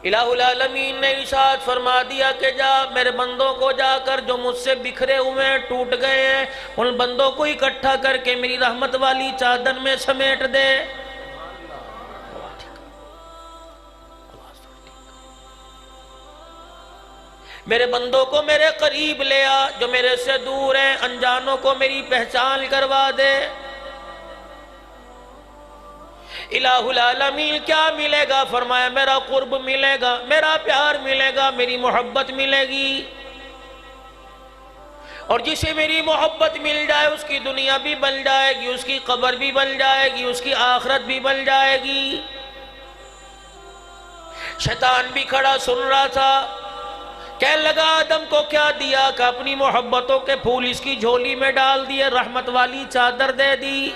الہ العالمین نے ارشاد فرما دیا کہ جا میرے بندوں کو جا کر جو مجھ سے بکھرے ہوئے ہیں، ٹوٹ گئے ہیں، ان بندوں کو اکٹھا کر کے میری رحمت والی چادر میں سمیٹ دے۔ میرے بندوں کو میرے قریب لے آ، جو میرے سے دور ہیں، انجانوں کو میری پہچان کروا دے۔ الہ العالمین کیا ملے گا؟ فرمایا میرا قرب ملے گا، میرا پیار ملے گا، میری محبت ملے گی۔ اور جسے میری محبت مل جائے اس کی دنیا بھی بن جائے گی، اس کی قبر بھی بن جائے گی، اس کی آخرت بھی بن جائے گی۔ شیطان بھی کھڑا سن رہا تھا، کہنے لگا آدم کو کیا دیا کہ اپنی محبتوں کے پھول اس کی جھولی میں ڈال دیے، رحمت والی چادر دے دی،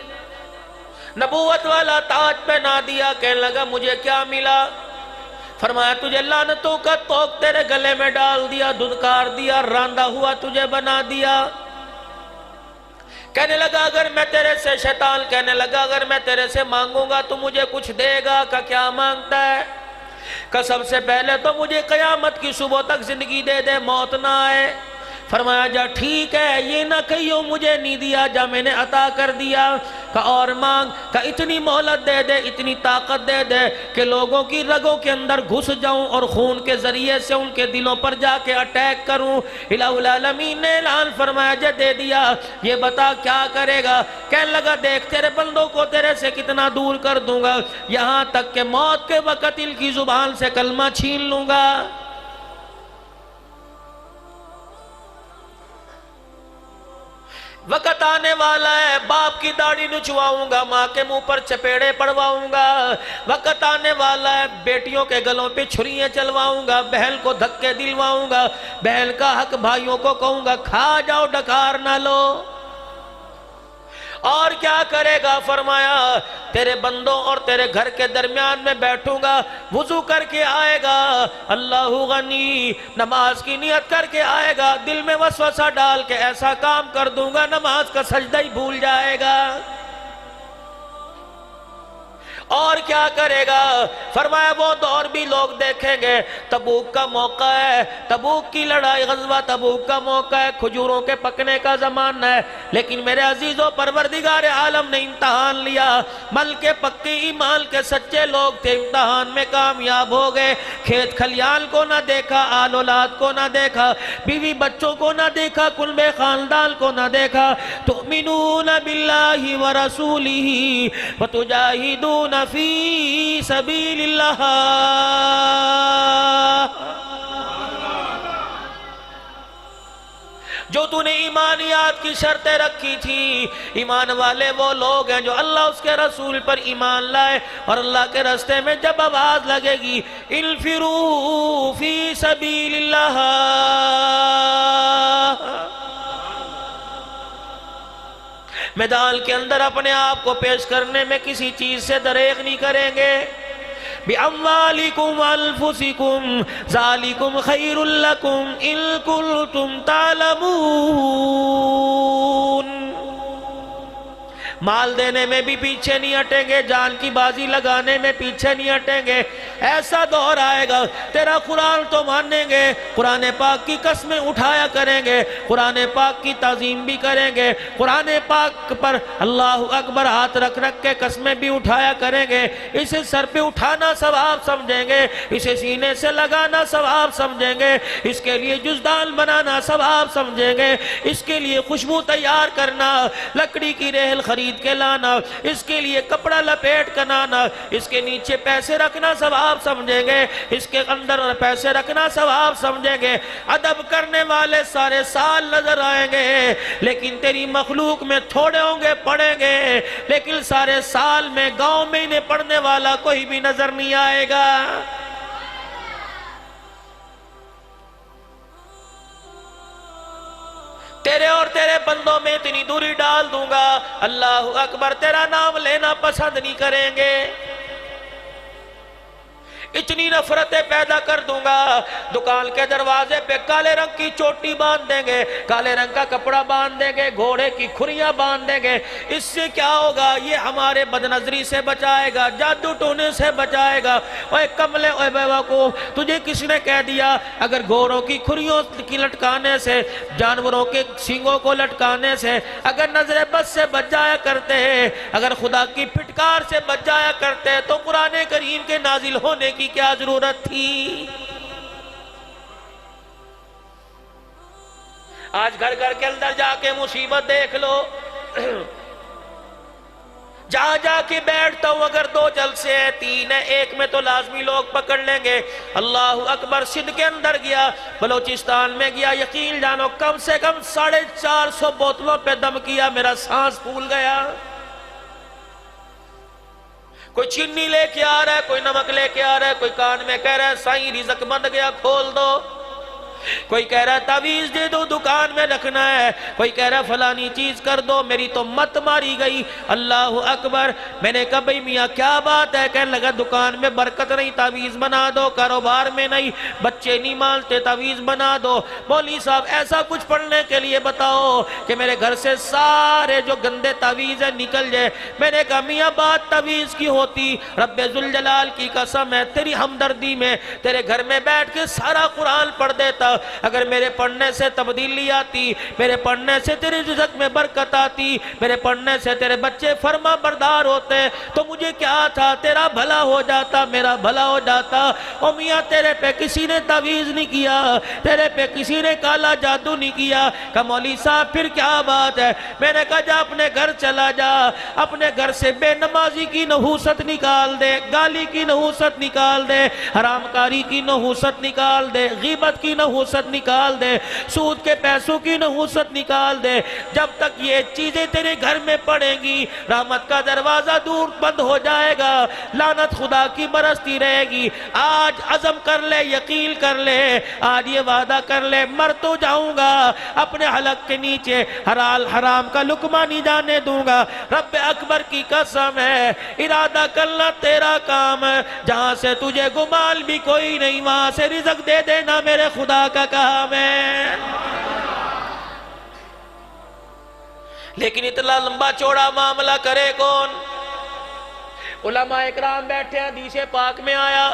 نبوت والا تاج پہنا دیا۔ کہنے لگا مجھے کیا ملا؟ فرمایا تجھے لعنتوں کا توق تیرے گلے میں ڈال دیا، دھدکار دیا، راندہ ہوا تجھے بنا دیا۔ کہنے لگا اگر میں تیرے سے، شیطان کہنے لگا اگر میں تیرے سے مانگوں گا تو مجھے کچھ دے گا؟ کہ کیا مانگتا ہے؟ کہ سب سے پہلے تو مجھے قیامت کی صبح تک زندگی دے دے، موت نہ آئے۔ فرمایا جا ٹھیک ہے، یہ نہ کہیو مجھے نہیں دیا، جا میں نے عطا کر دیا۔ کہ اور مانگ، کہ اتنی مہلت دے دے، اتنی طاقت دے دے کہ لوگوں کی رگوں کے اندر گھس جاؤں اور خون کے ذریعے سے ان کے دلوں پر جا کے اٹیک کروں۔ الہ العالمین نے اعلان فرمایا جا دے دیا، یہ بتا کیا کرے گا؟ کہنے لگا دیکھ تیرے بندوں کو تیرے سے کتنا دور کر دوں گا، یہاں تک کہ موت کے وقت ان کی زبان سے کلمہ چھین لوں گا۔ وقت آنے والا ہے، باپ کی داڑھی نچواؤں گا، ماں کے منہ پر چپیڑے پڑواؤں گا۔ وقت آنے والا ہے، بیٹیوں کے گلوں پہ چھریاں چلواؤں گا، بہن کو دھکے دلواؤں گا، بہن کا حق بھائیوں کو کہوں گا کھا جاؤ ڈکار نہ لو۔ اور کیا کرے گا؟ فرمایا تیرے بندوں اور تیرے گھر کے درمیان میں بیٹھوں گا، وضو کر کے آئے گا، اللہ غنی، نماز کی نیت کر کے آئے گا، دل میں وسوسہ ڈال کے ایسا کام کر دوں گا نماز کا سجدہ ہی بھول جائے گا۔ اور کیا کرے گا؟ فرمایا وہ دور بھی لوگ دیکھیں گے، تبوک کا موقع ہے، تبوک کی لڑائی، غزوہ تبوک کا موقع ہے، کھجوروں کے پکنے کا زمانہ ہے، لیکن میرے عزیزوں پروردگار عالم نے امتحان لیا، مل کے پکی ایمان کے سچے لوگ تھے، امتحان میں کامیاب ہو گئے، کھیت کھلیان کو نہ دیکھا، آل اولاد کو نہ دیکھا، بیوی بچوں کو نہ دیکھا، کلب خاندان کو نہ دیکھا، تؤمنون باللہ ورسولہ وتجاہدون فی سبیل اللہ۔ جو تو نے ایمانیات کی شرطیں رکھی تھی، ایمان والے وہ لوگ ہیں جو اللہ اس کے رسول پر ایمان لائے، اور اللہ کے راستے میں جب آواز لگے گی انفروا فی سبیل اللہ، میدان کے اندر اپنے آپ کو پیش کرنے میں کسی چیز سے دریغ نہیں کریں گے۔ بِأَمْوَالِكُمْ وَأَنفُسِكُمْ ذَلِكُمْ خَيْرٌ لَكُمْ إِن كُنتُمْ تَعْلَمُونَ۔ مال دینے میں بھی پیچھے نہیں ہٹیں گے، جان کی بازی لگانے میں پیچھے نہیں ہٹیں گے۔ ایسا دور آئے گا تیرا قرآن تو مانیں گے، قرآن پاک کی قسمیں اٹھایا کریں گے، قرآن پاک کی تعظیم بھی کریں گے، قرآن پاک پر اللہ اکبر ہاتھ رکھ رکھ کے قسمیں بھی اٹھایا کریں گے۔ اسے سر پہ اٹھانا ثواب سمجھیں گے، اسے سینے سے لگانا ثواب سمجھیں گے، اس کے لیے جزدان بنانا ثواب سمجھیں گے، اس کے لیے خوشبو تیار کرنا، لکڑی کی ریل خرید کے لانا، اس کے لیے کپڑا لپیٹ کنانا، اس کے نیچے پیسے رکھنا ثواب سمجھیں گے، اس کے اندر پیسے رکھنا ثواب سمجھیں گے۔ ادب کرنے والے سارے سال نظر آئیں گے، لیکن تیری مخلوق میں تھوڑے ہوں گے پڑھیں گے، لیکن سارے سال میں گاؤں میں انہیں پڑھنے والا کوئی بھی نظر نہیں آئے گا۔ تیرے اور تیرے بندوں میں اتنی دوری ڈال دوں گا، اللہ اکبر، تیرا نام لینا پسند نہیں کریں گے۔ اتنی نفرتیں پیدا کر دوں گا، دکان کے دروازے پہ کالے رنگ کی چوٹی باندھ دیں گے، کالے رنگ کا کپڑا باندھ دیں گے، گھوڑے کی کھریاں باندھ دیں گے۔ اس سے کیا ہوگا؟ یہ ہمارے بدنظری سے بچائے گا، جادو ٹونے سے بچائے گا۔ اوے کملے، اوے بیوقوف، تجھے کس نے کہہ دیا اگر گھوڑوں کی کھریوں کی لٹکانے سے، جانوروں کے سینگوں کو لٹکانے سے اگر نظر بد سے بچ جایا کرتے ہیں، اگر خدا کی پھٹکار سے بچ جایا کرتے ہیں، تو قرآن کریم کے نازل ہونے کی کیا ضرورت تھی؟ آج گھر گھر کے اندر جا کے مصیبت دیکھ لو، جہاں جا کے بیٹھتا ہوں اگر 2 جلسے ہیں، 3 ہیں، ایک میں تو لازمی لوگ پکڑ لیں گے۔ اللہ اکبر، سندھ کے اندر گیا، بلوچستان میں گیا، یقین جانو کم سے کم 450 بوتلوں پہ دم کیا، میرا سانس پھول گیا۔ کوئی چینی لے کے آ رہا ہے، کوئی نمک لے کے آ رہا ہے، کوئی کان میں کہہ رہا ہے سائیں رزق بند گیا کھول دو، کوئی کہہ رہا ہے تعویذ دے دو دکان میں رکھنا ہے، کوئی کہہ رہا ہے فلانی چیز کر دو، میری تو مت ماری گئی۔ اللہ اکبر، میں نے کہا بھئی میاں کیا بات ہے؟ کہنے لگا دکان میں برکت نہیں، تعویذ بنا دو، کاروبار میں نہیں، بچے نہیں مانتے، تعویذ بنا دو۔ مولوی صاحب ایسا کچھ پڑھنے کے لیے بتاؤ کہ میرے گھر سے سارے جو گندے تعویذ ہیں نکل جائے۔ میں نے کہا میاں بات تعویذ کی ہوتی، رب ذوالجلال کی قسم ہے تیری ہمدردی میں تیرے گھر میں بیٹھ کے سارا قرآن پڑھ دیتا، اگر میرے پڑھنے سے تبدیلی آتی، میرے پڑھنے سے تیرے رزق میں برکت آتی، میرے پڑھنے سے تیرے بچے فرما بردار ہوتے، تو مجھے کیا تھا؟ تیرا بھلا ہو جاتا، میرا بھلا ہو جاتا۔ او میاں تیرے پہ کسی نے تعویذ نہیں کیا، تیرے پہ کسی نے کالا جادو نہیں کیا۔ کہ مولوی صاحب پھر کیا بات ہے؟ میں نے کہا جا اپنے گھر چلا جا، اپنے گھر سے بے نمازی کی نحوست نکال دے، گالی کی نحوست نکال دے، حرام کاری کی نحوست نکال دے، غیبت کی نحوست نکال دے، سود کے پیسوں کی نحوست نکال دے۔ جب تک یہ چیزیں تیرے گھر میں پڑیں گی، رحمت کا دروازہ دور بند ہو جائے گا، لعنت خدا کی برستی رہے گی۔ آج عزم کر لے، یقین کر لے، آج یہ وعدہ کر لے، مر تو جاؤں گا، اپنے حلق کے نیچے حلال حرام کا لقمہ نہیں جانے دوں گا۔ رب اکبر کی قسم ہے، ارادہ کرنا تیرا کام ہے، جہاں سے تجھے گمال بھی کوئی نہیں وہاں سے رزق دے دینا میرے خدا کا کام ہے۔ لیکن اتنا لمبا چوڑا معاملہ کرے کون؟ علماء اکرام بیٹھے، حدیث پاک میں آیا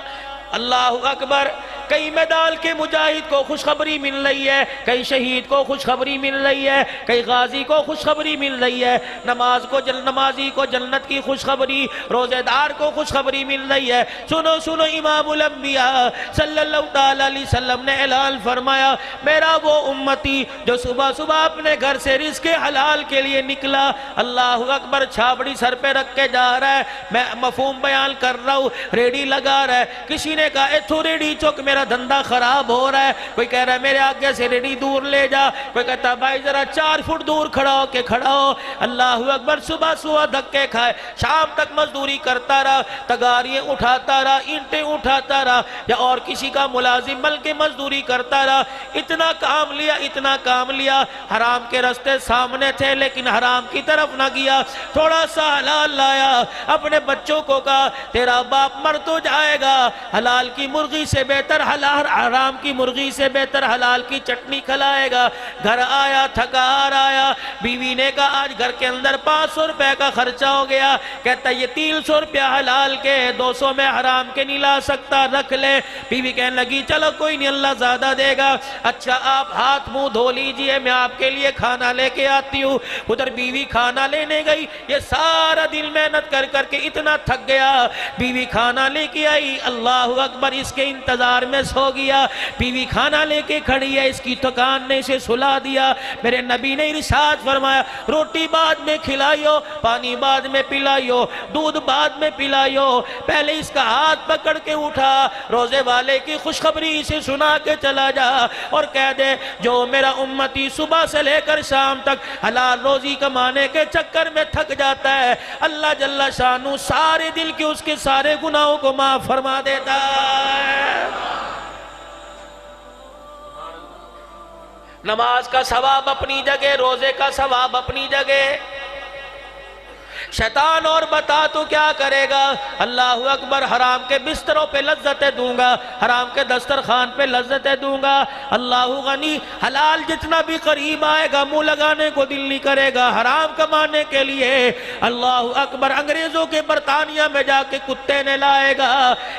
اللہ اکبر، کئی میدان کے مجاہد کو خوشخبری مل رہی ہے، کئی شہید کو خوشخبری مل رہی ہے، کئی غازی کو خوشخبری مل رہی ہے، نمازی کو جنت کی خوشخبری، روزے دار کو خوشخبری مل رہی ہے۔ سنو سنو، امام الانبیاء صلی اللہ علیہ وسلم نے اعلان فرمایا، میرا وہ امتی جو صبح صبح اپنے گھر سے رزق حلال کے لیے نکلا، اللہ اکبر، چھابڑی سر پہ رکھ کے جا رہا ہے، میں مفہوم بیان کر رہا ہوں، ریڈی لگا رہا ہے، کسی نے کہا ایتھو ریڈی چوک میرا دھندا خراب ہو رہا ہے، کوئی کہہ رہا ہے میرے آگے سے ریڈی دور لے جا، کوئی کہتا ہے بھائی ذرا 4 فٹ دور کھڑا ہو کے کھڑا ہو۔ اللہ اکبر، صبح صبح دھکے کھائے، شام تک مزدوری کرتا رہا، تگاریاں اٹھاتا رہا، اینٹیں اٹھاتا رہا، یا اور کسی کا ملازم مل کے مزدوری کرتا رہا، اتنا کام لیا، حرام کے رستے سامنے تھے لیکن حرام کی طرف نہ گیا، تھوڑا سا حلال لایا، اپنے بچوں کو کہا تیرا باپ مر تو جائے گا، حلال کی مرغی سے بہتر حرام کی مرغی سے بہتر حلال کی چٹنی کھلائے گا۔ گھر آیا، تھکا آیا، بیوی نے کہا آج گھر کے اندر 500 روپے کا خرچہ ہو گیا، کہتا یہ 300 روپے حلال کے، 200 میں حرام کے نہیں لا سکتا، رکھ لے۔ بیوی کہنے لگی چلو کوئی نہیں، اللہ زیادہ دے گا، اچھا آپ ہاتھ منہ دھو لیجئے، میں آپ کے لیے کھانا لے کے آتی ہوں۔ ادھر بیوی کھانا لینے گئی، یہ سارا دن محنت کر کر کے اتنا تھک گیا، بیوی کھانا لے کے آئی، اللہ اکبر، اس کے انتظار میں سو گیا، بیوی کھانا لے کے کھڑی ہے، اس کی تھکان نے اسے سلا دیا۔ میرے نبی نے ارشاد فرمایا روٹی بعد میں کھلائیو، پانی بعد میں پلائیو، دودھ بعد میں پلائیو، پہلے اس کا ہاتھ پکڑ کے اٹھا، روزے والے کی خوشخبری اسے سنا کے چلا جا اور کہہ دے جو میرا امتی صبح سے لے کر شام تک حلال روزی کمانے کے چکر میں تھک جاتا ہے، اللہ جل شانہ سارے دل کے اس کے سارے گناہوں کو معاف فرما دیتا ہے۔ نماز کا ثواب اپنی جگہ، روزے کا ثواب اپنی جگہ، شیطان اور بتا تو کیا کرے گا؟ اللہ اکبر، حرام کے بستروں پہ لذتیں دوں گا، حرام کے دسترخوان پہ لذتیں دوں گا۔ اللہ غنی، حلال جتنا بھی قریب آئے گا منہ لگانے کو دل نہیں کرے گا حرام کمانے کے لیے۔ اللہ اکبر، انگریزوں کے برطانیہ میں جا کے کتے نے لائے گا،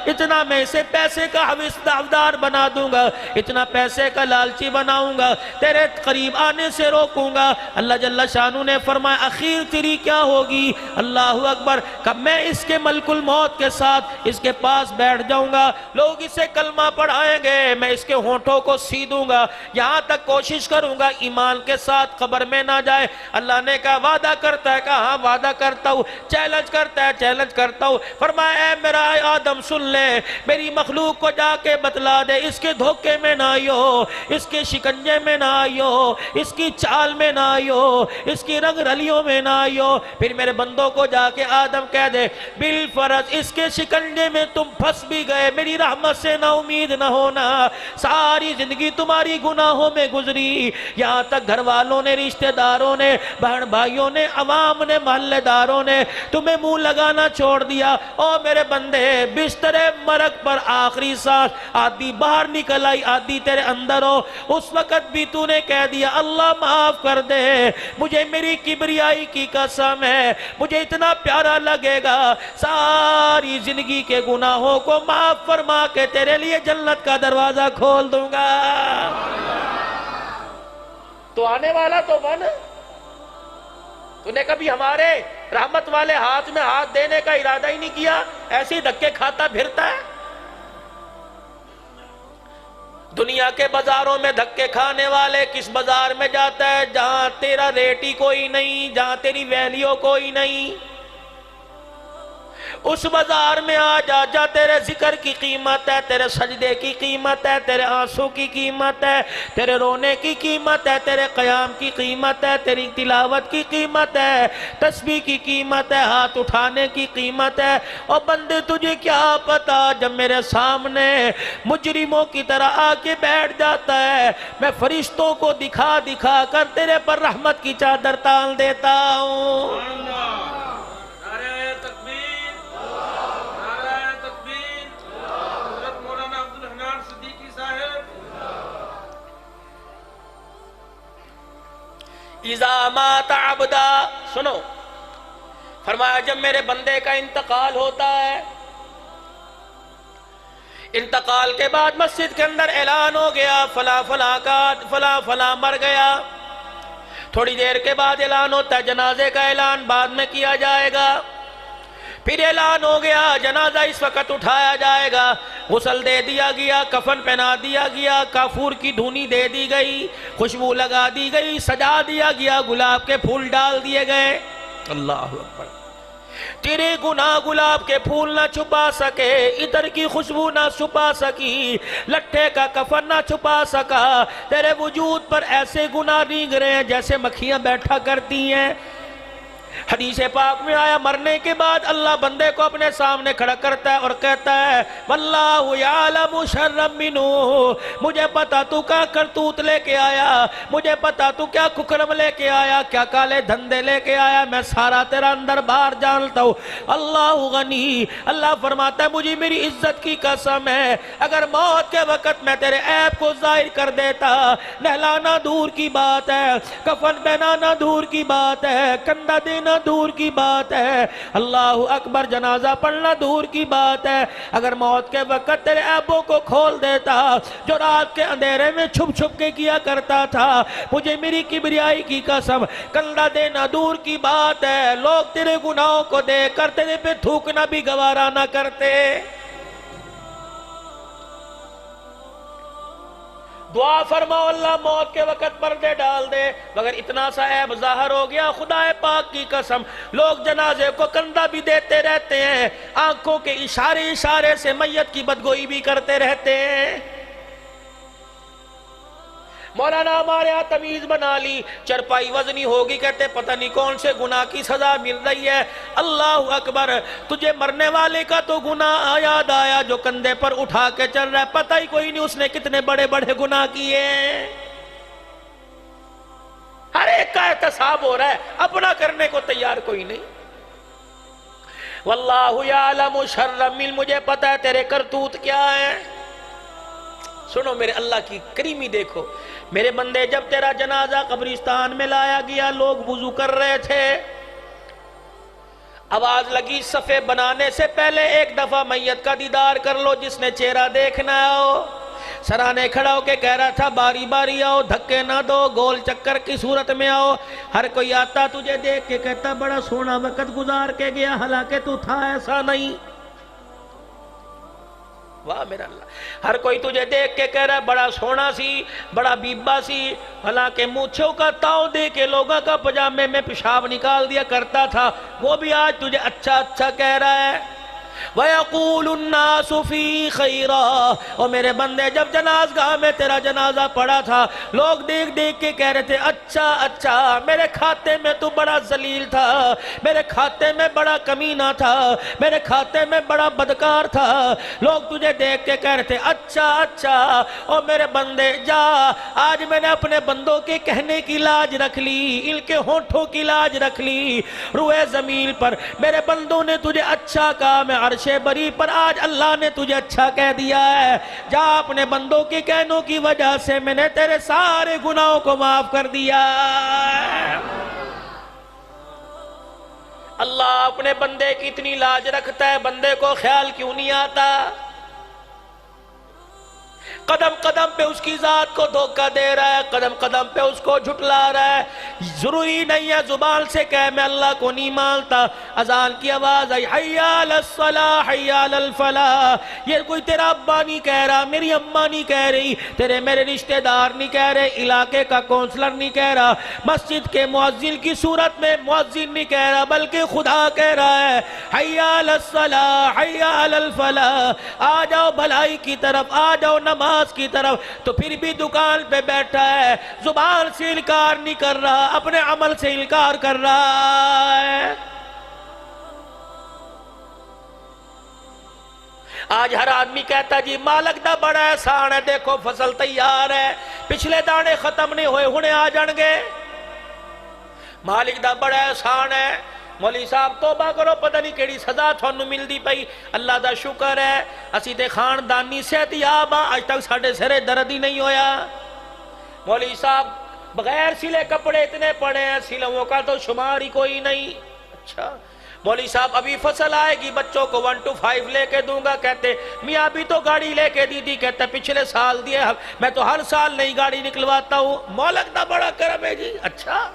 اتنا میں اسے پیسے کا حویسدار بنا دوں گا، اتنا پیسے کا لالچی بناؤں گا، تیرے قریب آنے سے روکوں گا۔ اللہ جل شانہ نے فرمایا اخیر تیری کیا ہوگی؟ اللہ اکبر، کب میں اس کے ملک الموت کے ساتھ اس کے پاس بیٹھ جاؤں گا، لوگ اسے کلمہ پڑھائیں گے، میں اس کے ہونٹوں کو سی دوں گا، یہاں تک کوشش کروں گا ایمان کے ساتھ قبر میں نہ جائے۔ اللہ نے کہا وعدہ کرتا ہے؟ کہا ہاں وعدہ کرتا ہوں۔ چیلنج کرتا ہے؟ چیلنج کرتا ہوں۔ فرمایا اے میرا آدم سن لے، میری مخلوق کو جا کے بتلا دے، اس کے دھوکے میں نہ آئیو، اس کے شکنجے میں نہ آئیو، اس کی چال میں نہ آئیو، اس کی رنگ رلیوں میں نہ آئیو۔ پھر میرے بندوں کو جا کے آدم کہہ دے بالفرض اس کے شکنجے میں تم پھنس بھی گئے، میری رحمت سے نا امید نہ ہونا، ساری زندگی تمہاری گناہوں میں گزری، یہاں تک گھر والوں نے، رشتہ داروں نے، بہن بھائیوں نے، عوام نے، محلے داروں نے تمہیں منہ لگانا چھوڑ دیا۔ او میرے بندے، بستر مرگ پر آخری سانس آدھی باہر نکل آئی، آدھی تیرے اندر ہو، اس وقت بھی تو نے کہہ دیا اللہ معاف کر دے، مجھے میری کبریائی کی قسم ہے، مجھے اتنا پیارا لگے گا ساری زندگی کے گناہوں کو معاف فرما کے تیرے لیے جنت کا دروازہ کھول دوں گا۔ تو آنے والا تو بن، تو نے کبھی ہمارے رحمت والے ہاتھ میں ہاتھ دینے کا ارادہ ہی نہیں کیا، ایسے ہی دھکے کھاتا پھرتا ہے۔ دنیا کے بازاروں میں دھکے کھانے والے کس بازار میں جاتا ہے؟ جہاں تیرا ریٹ ہی کوئی نہیں، جہاں تیری ویلیو کوئی نہیں، اس بازار میں آ جا، جا تیرے ذکر کی قیمت ہے، تیرے سجدے کی قیمت ہے، تیرے آنسو کی قیمت ہے، تیرے رونے کی قیمت ہے، تیرے قیام کی قیمت ہے، تیری تلاوت کی قیمت ہے، تسبیح کی قیمت ہے، ہاتھ اٹھانے کی قیمت ہے۔ اور بندے تجھے کیا پتا جب میرے سامنے مجرموں کی طرح آ کے بیٹھ جاتا ہے، میں فرشتوں کو دکھا دکھا کر تیرے پر رحمت کی چادر تان دیتا ہوں۔ اذا مات عبدا، سنو، فرمایا جب میرے بندے کا انتقال ہوتا ہے، انتقال کے بعد مسجد کے اندر اعلان ہو گیا فلاں فلاں کا فلاں فلاں مر گیا، تھوڑی دیر کے بعد اعلان ہوتا ہے جنازے کا اعلان بعد میں کیا جائے گا، پھر اعلان ہو گیا جنازہ اس وقت اٹھایا جائے گا، غسل دے دیا گیا، کفن پہنا دیا گیا، کافور کی دھونی دے دی گئی، خوشبو لگا دی گئی، سجا دیا گیا، گلاب کے پھول ڈال دیے گئے۔ اللہ اکبر، تیرے گناہ گلاب کے پھول نہ چھپا سکے، ادھر کی خوشبو نہ چھپا سکی، لٹھے کا کفن نہ چھپا سکا، تیرے وجود پر ایسے گناہ رینگ رہے ہیں جیسے مکھیاں بیٹھا کرتی ہیں۔ حدیث پاک میں آیا مرنے کے بعد اللہ بندے کو اپنے سامنے کھڑا کرتا ہے اور کہتا ہے واللہ یعلم شر منہ، مجھے پتا تو کیا کرتوت لے کے آیا، مجھے پتا تو کیا ککرم لے کے آیا، کیا کالے دھندے لے کے آیا، میں سارا تیرا اندر باہر جانتا ہوں۔ اللہ غنی، اللہ فرماتا ہے مجھے میری عزت کی قسم ہے اگر موت کے وقت میں تیرے عیب کو ظاہر کر دیتا، نہلانا دور کی بات ہے، کفن پہنانا دور کی بات ہے، کندھا دینا دور کی بات ہے، اللہ اکبر جنازہ پڑھنا دور کی بات ہے، اگر موت کے وقت تیرے عیبوں کو کھول دیتا جو رات کے اندھیرے میں چھپ چھپ کے کیا کرتا تھا، مجھے میری کبریائی کی قسم کندھا دینا دور کی بات ہے، لوگ تیرے گناہوں کو دیکھ کر تیرے پہ تھوکنا بھی گوارا نہ کرتے۔ دعا فرماؤ اللہ موت کے وقت پردے ڈال دے، مگر اتنا سا عیب ظاہر ہو گیا خدا پاک کی قسم لوگ جنازے کو کندھا بھی دیتے رہتے ہیں، آنکھوں کے اشارے سے میت کی بدگوئی بھی کرتے رہتے ہیں۔ مولانا ہمارے یہاں تمیز بنا لی، چرپائی وزنی ہوگی، کہتے پتہ نہیں کون سے گناہ کی سزا مل رہی ہے۔ اللہ اکبر، تجھے مرنے والے کا تو گناہ یاد آیا جو کندھے پر اٹھا کے چل رہا ہے، پتہ ہی کوئی نہیں اس نے کتنے بڑے بڑے گناہ کیے ہیں۔ ہر ایک کا احتساب ہو رہا ہے، اپنا کرنے کو تیار کوئی نہیں۔ واللہ یعلم شر من، مجھے پتا ہے تیرے کرتوت کیا ہے۔ سنو میرے اللہ کی کریمی دیکھو، میرے بندے جب تیرا جنازہ قبرستان میں لایا گیا، لوگ وضو کر رہے تھے، آواز لگی صفے بنانے سے پہلے ایک دفعہ میت کا دیدار کر لو، جس نے چہرہ دیکھنا ہو۔ سرانے کھڑا ہو کے کہہ رہا تھا باری باری آؤ، دھکے نہ دو، گول چکر کی صورت میں آؤ۔ ہر کوئی آتا تجھے دیکھ کے کہتا بڑا سونا وقت گزار کے گیا، حالانکہ تو تھا ایسا نہیں۔ واہ میرا اللہ، ہر کوئی تجھے دیکھ کے کہہ رہا ہے بڑا سونا سی، بڑا بیبا سی، حالانکہ مونچھوں کا تاؤ دے کے لوگوں کا پجامے میں پیشاب نکال دیا کرتا تھا، وہ بھی آج تجھے اچھا اچھا کہہ رہا ہے۔ وَيَقُولُ النَّاسُ فِي خَيْرًا، اور میرے بندے جب جنازگاہ میں تیرا جنازہ پڑا تھا، لوگ دیکھ دیکھ کے کہہ رہے تھے اچھا اچھا، میرے کھاتے میں تو بڑا ذلیل تھا، میرے کھاتے میں بڑا کمینہ تھا، میرے کھاتے میں بڑا بدکار تھا۔ لوگ تجھے دیکھ کے کہہ رہے تھے اچھا اچھا، اور میرے بندے جا، آج میں نے اپنے بندوں کے کہنے کی لاج رکھ لی، ان کے ہونٹوں کی لاج رکھ لی، روئے زمین پر میرے بندوں نے تجھے اچھا کہا، میں عرش بری پر آج اللہ نے تجھے اچھا کہہ دیا ہے۔ جا اپنے بندوں کے کہنوں کی وجہ سے میں نے تیرے سارے گناہوں کو معاف کر دیا ہے۔ اللہ اپنے بندے کی اتنی لاج رکھتا ہے، بندے کو خیال کیوں نہیں آتا؟ قدم قدم پہ اس کی ذات کو دھوکہ دے رہا ہے، قدم قدم پہ اس کو جھٹلا رہا ہے۔ ضروری نہیں ہے زبان سے کہ میں اللہ کو نہیں مانتا، اذان کی آواز آئی حی علی الصلاح حی علی الفلاح، یہ کوئی تیرا ابا نہیں کہہ رہا، میری اماں نہیں کہہ رہی، تیرے میرے رشتہ دار نہیں کہہ رہے، علاقے کا کونسلر نہیں کہہ رہا، مسجد کے مؤذن کی صورت میں مؤذن نہیں کہہ رہا، بلکہ خدا کہہ رہا ہے حی علی الصلاح حی علی الفلاح، آ جاؤ بھلائی کی طرف، آ جاؤ نماز کی طرف۔ تو پھر بھی دکان پہ بیٹھا ہے، زبان سے انکار نہیں کر رہا، اپنے عمل سے انکار کر رہا ہے۔ آج ہر آدمی کہتا جی مالک دا بڑا احسان ہے، دیکھو فصل تیار ہے، پچھلے دانے ختم نہیں ہوئے، ہنے آ جان گے، مالک دا بڑا احسان ہے۔ مولی صاحب توبہ کرو، پتہ نہیں کیڑی سزا تھانوں ملدی پئی، اللہ دا شکر ہے اسی تے خاندانی صحت یاب ہاں، آج تک ساڈے سرے درد ہی نہیں ہویا۔ مولی صاحب بغیر سلے کپڑے اتنے پڑے ہیں، سلوں کا تو شمار ہی کوئی نہیں۔ اچھا مولی صاحب ابھی فصل آئے گی، بچوں کو 1 to 5 لے کے دوں گا، کہتے میاں ابھی تو گاڑی لے کے دی تھی، کہتے پچھلے سال دیے، میں تو ہر سال نئی گاڑی نکلواتا ہوں، مولک دا بڑا کرم ہے جی۔ اچھا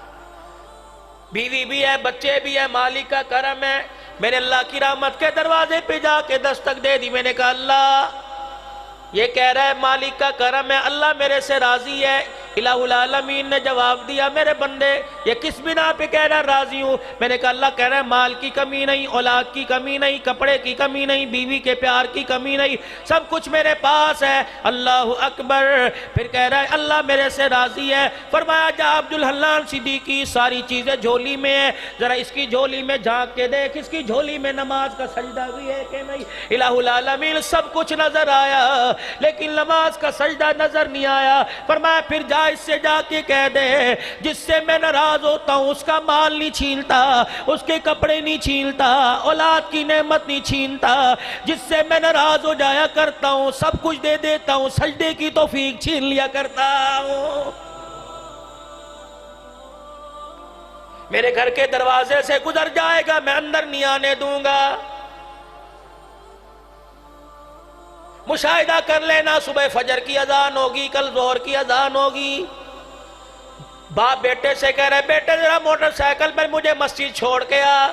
بیوی بھی ہے، بچے بھی ہے، مالک کا کرم ہے۔ میرے اللہ کی رحمت کے دروازے پہ جا کے دستک دے دی، میں نے کہا اللہ یہ کہہ رہا ہے مالک کا کرم ہے، اللہ میرے سے راضی ہے۔ الہ العالمین نے جواب دیا میرے بندے یہ کس بنا پہ کہہ رہا راضی ہوں؟ میں نے کہا اللہ کہہ رہا ہے مال کی کمی نہیں، اولاد کی کمی نہیں، کپڑے کی کمی نہیں، بیوی کے پیار کی کمی نہیں، سب کچھ میرے پاس ہے۔ اللہ اکبر۔ پھر کہہ رہا ہے اللہ میرے سے راضی ہے۔ فرمایا جا عبدالحنان صدیقی ساری چیزیں جھولی میں ہیں، ذرا اس کی جھولی میں جھانک کے دیکھ، اس کی جھولی میں نماز کا سجدہ بھی ہے کہ نہیں؟ الہ العالمین سب کچھ نظر آیا لیکن نماز کا سجدہ نظر نہیں آیا۔ فرمایا پھر جا اس سے جا کے کہہ دے جس سے میں ناراض ہوتا ہوں اس کا مال نہیں چھینتا، اس کے کپڑے نہیں چھینتا، اولاد کی نعمت نہیں چھینتا، جس سے میں ناراض ہو جایا کرتا ہوں سب کچھ دے دیتا ہوں، سجدے کی توفیق چھین لیا کرتا ہوں۔ میرے گھر کے دروازے سے گزر جائے گا میں اندر نہیں آنے دوں گا۔ مشاہدہ کر لینا، صبح فجر کی اذان ہوگی، کل ظہر کی اذان ہوگی، باپ بیٹے سے کہہ رہے بیٹے ذرا موٹر سائیکل پر مجھے مسجد چھوڑ کے آ۔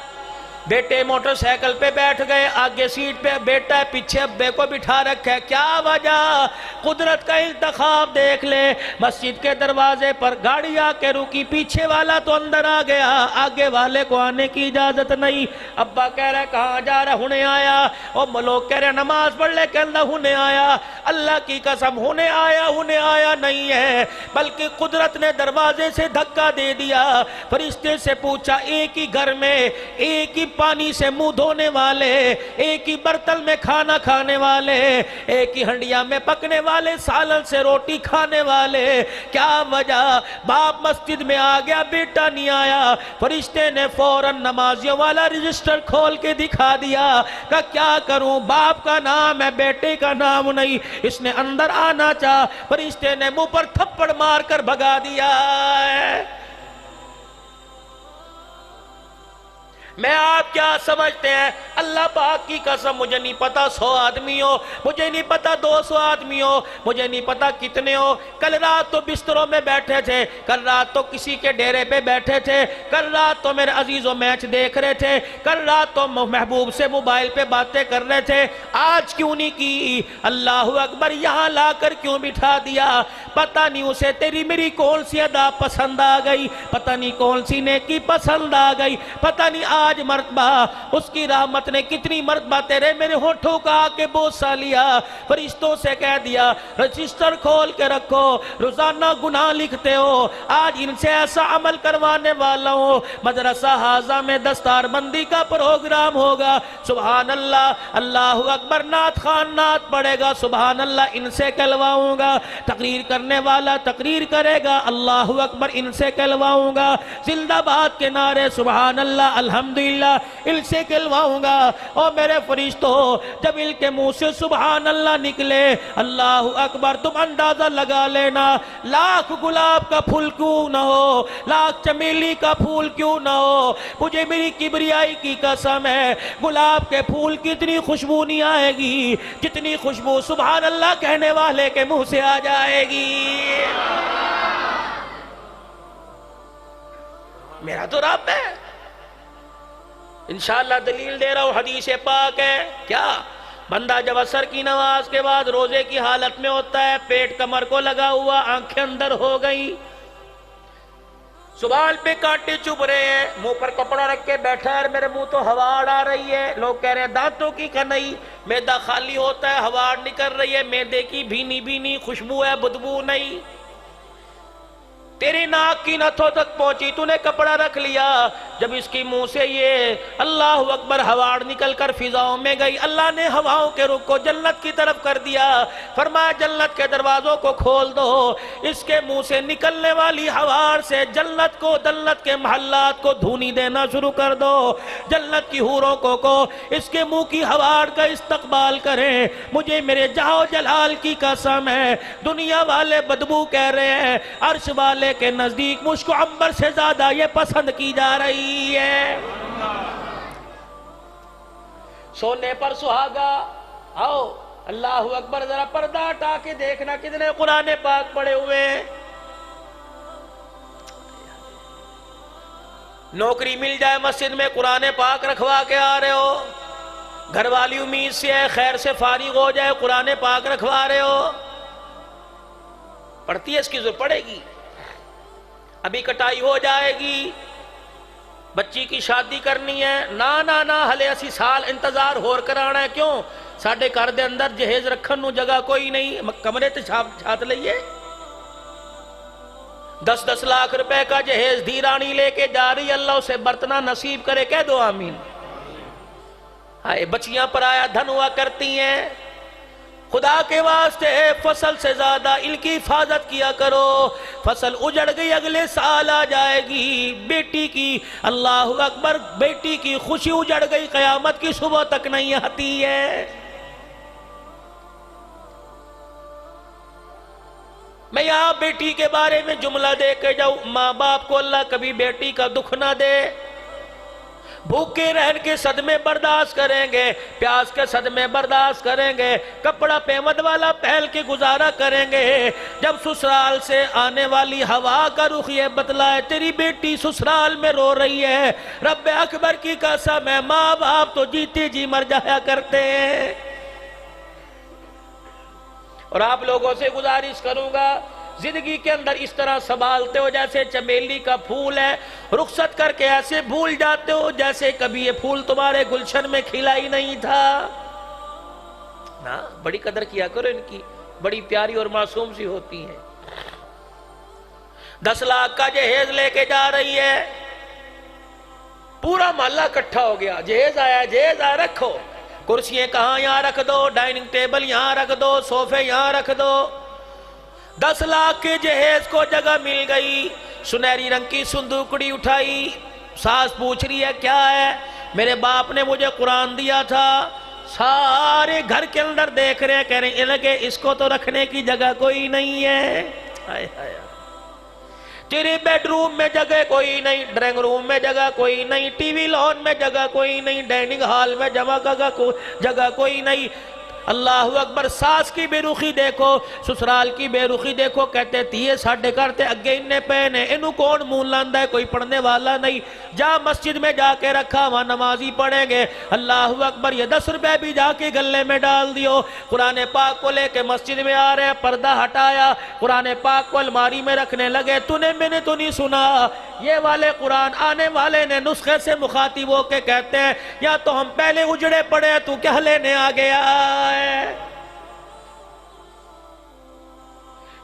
بیٹے موٹر سائیکل پہ بیٹھ گئے، آگے سیٹ پہ بیٹا ہے، پیچھے ابے کو بٹھا رکھا ہے۔ کیا وجہ؟ قدرت کا انتخاب دیکھ لے۔ مسجد کے دروازے پر گاڑی آ کے رکی، پیچھے والا تو اندر آ گیا، آگے والے کو آنے کی اجازت نہیں۔ ابا کہہ رہے کہاں جا رہا؟ ہونے آیا۔ اور لوگ کہہ رہے نماز پڑھ لے، کہ اللہ ہونے آیا۔ اللہ کی قسم ہونے آیا نہیں ہے، بلکہ قدرت نے دروازے سے دھکا دے دیا۔ فرشتے سے پوچھا ایک ہی گھر میں ایک ہی پانی سے منہ دھونے والے، ایک ہی برتن میں کھانا کھانے والے، ایک ہی ہنڈیا میں پکنے والے سالن سے روٹی کھانے والے، کیا وجہ؟ باپ مسجد میں آ گیا، بیٹا نہیں آیا، فرشتے نے فوراً نمازیوں والا رجسٹر کھول کے دکھا دیا کہ کیا کروں، باپ کا نام ہے بیٹے کا نام نہیں۔ اس نے اندر آنا چاہا، فرشتے نے منہ پر تھپڑ مار کر بھگا دیا ہے۔ میں آپ کیا سمجھتے ہیں؟ اللہ پاک کی قسم مجھے نہیں پتا 100 آدمی ہو، مجھے نہیں پتا 200 آدمی ہو، مجھے نہیں پتا کتنے ہو۔ کل رات تو بستروں میں بیٹھے تھے، کل رات تو کسی کے ڈیرے پہ بیٹھے تھے، کل رات تو میرے عزیزوں میچ دیکھ رہے تھے، کل رات تو محبوب سے موبائل پہ باتیں کر رہے تھے، آج کیوں نہیں کی؟ اللہ اکبر، یہاں لا کر کیوں بٹھا دیا؟ پتہ نہیں اسے تیری میری کون سی ادا پسند آ گئی، پتہ نہیں کون سی نیکی پسند آ گئی، پتہ نہیں آج مرتبہ اس کی رحمت نے کتنی مرتبہ تیرے میرے ہونٹوں کا آ کے بوسہ لیا۔ فرشتوں سے کہہ دیا رجسٹر کھول کے رکھو، روزانہ گناہ لکھتے ہو، آج ان سے ایسا عمل کروانے والا ہوں، مدرسہ حاضہ میں دستار بندی کا پروگرام ہوگا، سبحان اللہ، اللہ اکبر، نعت خوان نعت پڑھے گا، سبحان اللہ، ان سے کہلواؤں گا، تقریر کرنے والا تقریر کرے گا، اللہ اکبر، ان سے کہلواؤں گا، زندہ باد کے نعرے سبحان اللہ الحمدللہ ان سے کہلواؤں گا۔ اور میرے فرشتوں، جب ان کے منہ سے سبحان اللہ نکلے، اللہ اکبر، تم اندازہ لگا لینا، لاکھ گلاب کا پھول کیوں نہ ہو، لاکھ چمیلی کا پھول کیوں نہ ہو، مجھے میری کبریائی کی قسم ہے، گلاب کے پھول کی اتنی خوشبو نہیں آئے گی جتنی خوشبو سبحان اللہ کہنے والے کے منہ سے آ جائے گی۔ میرا تو رب ہے، انشاءاللہ دلیل دے رہا ہوں، حدیث پاک ہے۔ کیا بندہ جب عصر کی نماز کے بعد روزے کی حالت میں ہوتا ہے، پیٹ کمر کو لگا ہوا، آنکھیں اندر ہو گئی، زبان پہ کانٹے چبھ رہے ہیں، منہ پر کپڑا رکھ کے بیٹھا ہے، میرے منہ تو ہوا آ رہی ہے، لوگ کہہ رہے ہیں دانتوں کی کنئی، معدہ خالی ہوتا ہے، ہوا نکل رہی ہے، معدے کی بھینی بھینی خوشبو ہے، بدبو نہیں، تیری ناک کی نتھوں تک پہنچی، تو نے کپڑا رکھ لیا، جب اس کی منہ سے یہ اللہ اکبر ہواڑ نکل کر فضاؤں میں گئی، اللہ نے ہواؤں کے رخ کو جنت کی طرف کر دیا، فرمایا جنت کے دروازوں کو کھول دو، اس کے منہ سے نکلنے والی ہواڑ سے جنت کو، جنت کے محلات کو دھونی دینا شروع کر دو، جنت کی حوروں کو اس کے منہ کی ہواڑ کا استقبال کریں۔ مجھے میرے جاؤ جلال کی قسم ہے، دنیا والے بدبو کہہ رہے ہیں، عرش والے کے نزدیک مشک و عنبر سے زیادہ یہ پسند کی جا رہی ہے۔ سونے پر سہاگا، آؤ اللہ اکبر، ذرا پردہ ہٹا کے دیکھنا کتنے قرآن پاک پڑھے ہوئے ہیں۔ نوکری مل جائے مسجد میں قرآن پاک رکھوا کے آ رہے ہو، گھر والی امید سے ہے خیر سے فارغ ہو جائے، قرآن پاک رکھوا رہے ہو، پڑھتی ہے، اس کی ضرورت پڑے گی، ابھی کٹائی ہو جائے گی، بچی کی شادی کرنی ہے، نا ہلے اسی سال انتظار ہور کرانا ہے، کیوں؟ ساڑھے گھر دے اندر جہیز رکھن نو جگہ کوئی نہیں، کمرے تے چھات لئیے، 10 لاکھ روپے کا جہیز دھیرانی لے کے جا رہی، اللہ اسے برتنا نصیب کرے، کہہ دو آمین۔ ہائے بچیاں پر آیا دھن ہوا کرتی ہیں، خدا کے واسطے فصل سے زیادہ ان کی حفاظت کیا کرو، فصل اجڑ گئی اگلے سال آ جائے گی، بیٹی کی اللہ اکبر، بیٹی کی خوشی اجڑ گئی قیامت کی صبح تک نہیں آتی ہے۔ میں یہاں بیٹی کے بارے میں جملہ دے کے جاؤں، ماں باپ کو اللہ کبھی بیٹی کا دکھ نہ دے، بھوکے رہن کے صدمے برداشت کریں گے، پیاس کے صدمے برداشت کریں گے، کپڑا پیمد والا پہل کے گزارا کریں گے، جب سسرال سے آنے والی ہوا کا رخ یہ بتلائے تیری بیٹی سسرال میں رو رہی ہے، رب اکبر کی قسم ہے، ماں باپ تو جیتے جی مر جایا کرتے ہیں۔ اور آپ لوگوں سے گزارش کروں گا، زندگی کے اندر اس طرح سنبھالتے ہو جیسے چمیلی کا پھول ہے، رخصت کر کے ایسے بھول جاتے ہو جیسے کبھی یہ پھول تمہارے گلشن میں کھلا ہی نہیں تھا نا، بڑی قدر کیا کرو ان کی، بڑی پیاری اور معصوم سی ہوتی ہیں۔ 10 لاکھ کا جہیز لے کے جا رہی ہے، پورا محلہ اکٹھا ہو گیا، جہیز آیا رکھو، کرسیاں کہاں؟ یہاں رکھ دو، ڈائننگ ٹیبل یہاں رکھ دو، صوفے یہاں رکھ دو۔ 10 لاکھ کے جہیز کو جگہ مل گئی، سنہری رنگ کی صندوقڑی اٹھائی، ساس پوچھ رہی ہے کیا ہے؟ میرے باپ نے مجھے قرآن دیا تھا۔ سارے گھر کے اندر دیکھ رہے ہیں، کہہ رہے ہیں لگے اس کو تو رکھنے کی جگہ کوئی نہیں ہے۔ ہائے ہائے، تیرے بیڈ روم میں جگہ کوئی نہیں، ڈرائنگ روم میں جگہ کوئی نہیں، ٹی وی لان میں جگہ کوئی نہیں، ڈائننگ ہال میں جگہ کوئی نہیں۔ اللہ اکبر، ساس کی بے رخی دیکھو، سسرال کی بے رخی دیکھو، کہتے تیے ساڑھے کرتے اگے انہیں پہنے، انہوں کون مون لاندہ ہے، کوئی پڑھنے والا نہیں، جا مسجد میں جا کے رکھا، وہاں نمازی پڑھیں گے۔ اللہ اکبر، یہ 10 روپے بھی جا کے گلے میں ڈال دیو۔ قرآن پاک کو لے کے مسجد میں آ رہے ہیں، پردہ ہٹایا، قرآن پاک کو الماری میں رکھنے لگے۔ میں نے تو نہیں سنا، یہ والے قرآن آنے والے نے نسخے سے مخاطب ہو کے کہتے ہیں یا تو ہم پہلے اجڑے پڑے تو کیا لینے آ گیا ہے؟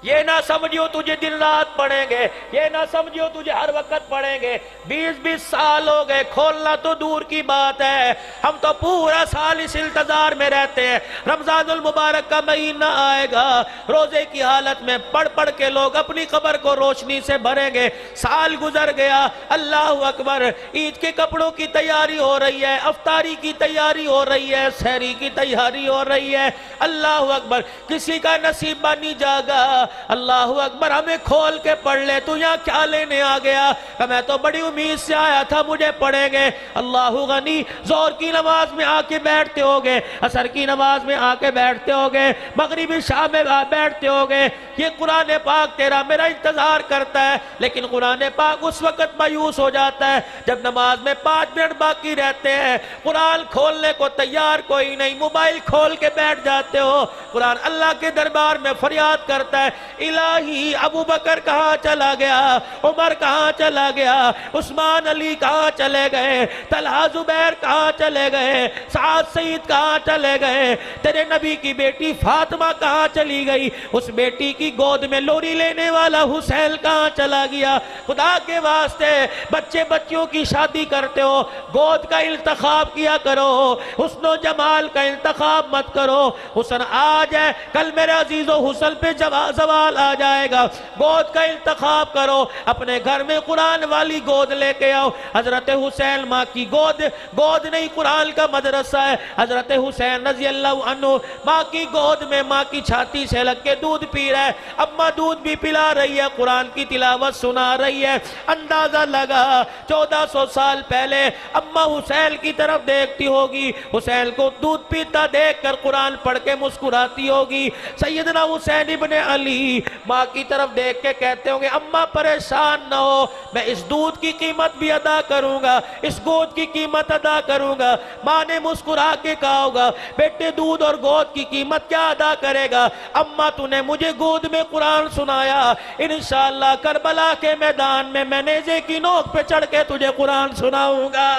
یہ نہ سمجھو تجھے دن رات پڑھیں گے، یہ نہ سمجھو تجھے ہر وقت پڑھیں گے۔ 20 سال ہو گئے، کھولنا تو دور کی بات ہے، ہم تو پورا سال اس انتظار میں رہتے ہیں رمضان المبارک کا مہینہ آئے گا، روزے کی حالت میں پڑھ پڑھ کے لوگ اپنی قبر کو روشنی سے بھریں گے۔ سال گزر گیا، اللہ اکبر، عید کے کپڑوں کی تیاری ہو رہی ہے، افطاری کی تیاری ہو رہی ہے، سحری کی تیاری ہو رہی ہے۔ اللہ اکبر، کسی کا نصیب بانی جاگا، اللہ اکبر، ہمیں کھول کے پڑھ لے، تو یہاں کیا لینے آ گیا؟ کہ میں تو بڑی امید سے آیا تھا مجھے پڑھیں گے۔ اللہ غنی، ظہر کی نماز میں آ کے بیٹھتے ہوگے، عصر کی نماز میں آ کے بیٹھتے ہوگے، مغربی شام میں بیٹھتے ہوگے، یہ قرآن پاک تیرا میرا انتظار کرتا ہے، لیکن قرآن پاک اس وقت مایوس ہو جاتا ہے جب نماز میں 5 منٹ باقی رہتے ہیں، قرآن کھولنے کو تیار کوئی نہیں، موبائل کھول کے بیٹھ جاتے ہو۔ قرآن اللہ کے دربار میں فریاد کرتا ہے، الہی ابو بکر کہاں چلا گیا، عمر کہاں چلا گیا، عثمان علی کہاں چلے گئے، طلحہ زبیر کہاں چلے گئے، سعد سعید کہاں چلے گئے، تیرے نبی کی بیٹی فاطمہ کہاں چلی گئی، اس بیٹی کی گود میں لوری لینے والا حسین کہاں چلا گیا۔ خدا کے واسطے بچے بچیوں کی شادی کرتے ہو، گود کا انتخاب کیا کرو، حسن و جمال کا انتخاب مت کرو۔ حسن آج ہے، کل میرے عزیزو حسن پہ زوال آ جائے گا، گود کا انتخاب کرو، اپنے گھر میں قرآن والی گود لے کے آؤ۔ حضرت حسین ماں کی گود نہیں، قرآن کا مدرسہ ہے۔ حضرت حسین رضی اللہ عنہ ماں کی گود میں، ماں کی چھاتی سے لگ کے دودھ پی رہا ہے، اماں دودھ بھی پلا رہی ہے، قرآن کی تلاوت سنا رہی ہے۔ اندازہ لگا 1400 سال پہلے اماں حسین کی طرف دیکھتی ہوگی، حسین کو دودھ پیتا دیکھ کر قرآن پڑھ کے مسکراتی ہوگی۔ سیدنا حسین ابن علی ماں کی طرف دیکھ کے کہتے ہوں گے، اماں پریشان نہ ہو، میں اس دودھ کی قیمت بھی ادا کروں گا، اس گود کی قیمت ادا کروں گا۔ ماں نے مسکرا کے کہا ہوگا، بیٹے دودھ اور گود کی قیمت کیا ادا کرے گا؟ اماں تو نے مجھے گود میں قرآن سنایا، انشاءاللہ کربلا کے میدان میں میں نیزے کی نوک پہ چڑھ کے تجھے قرآن سناؤں گا۔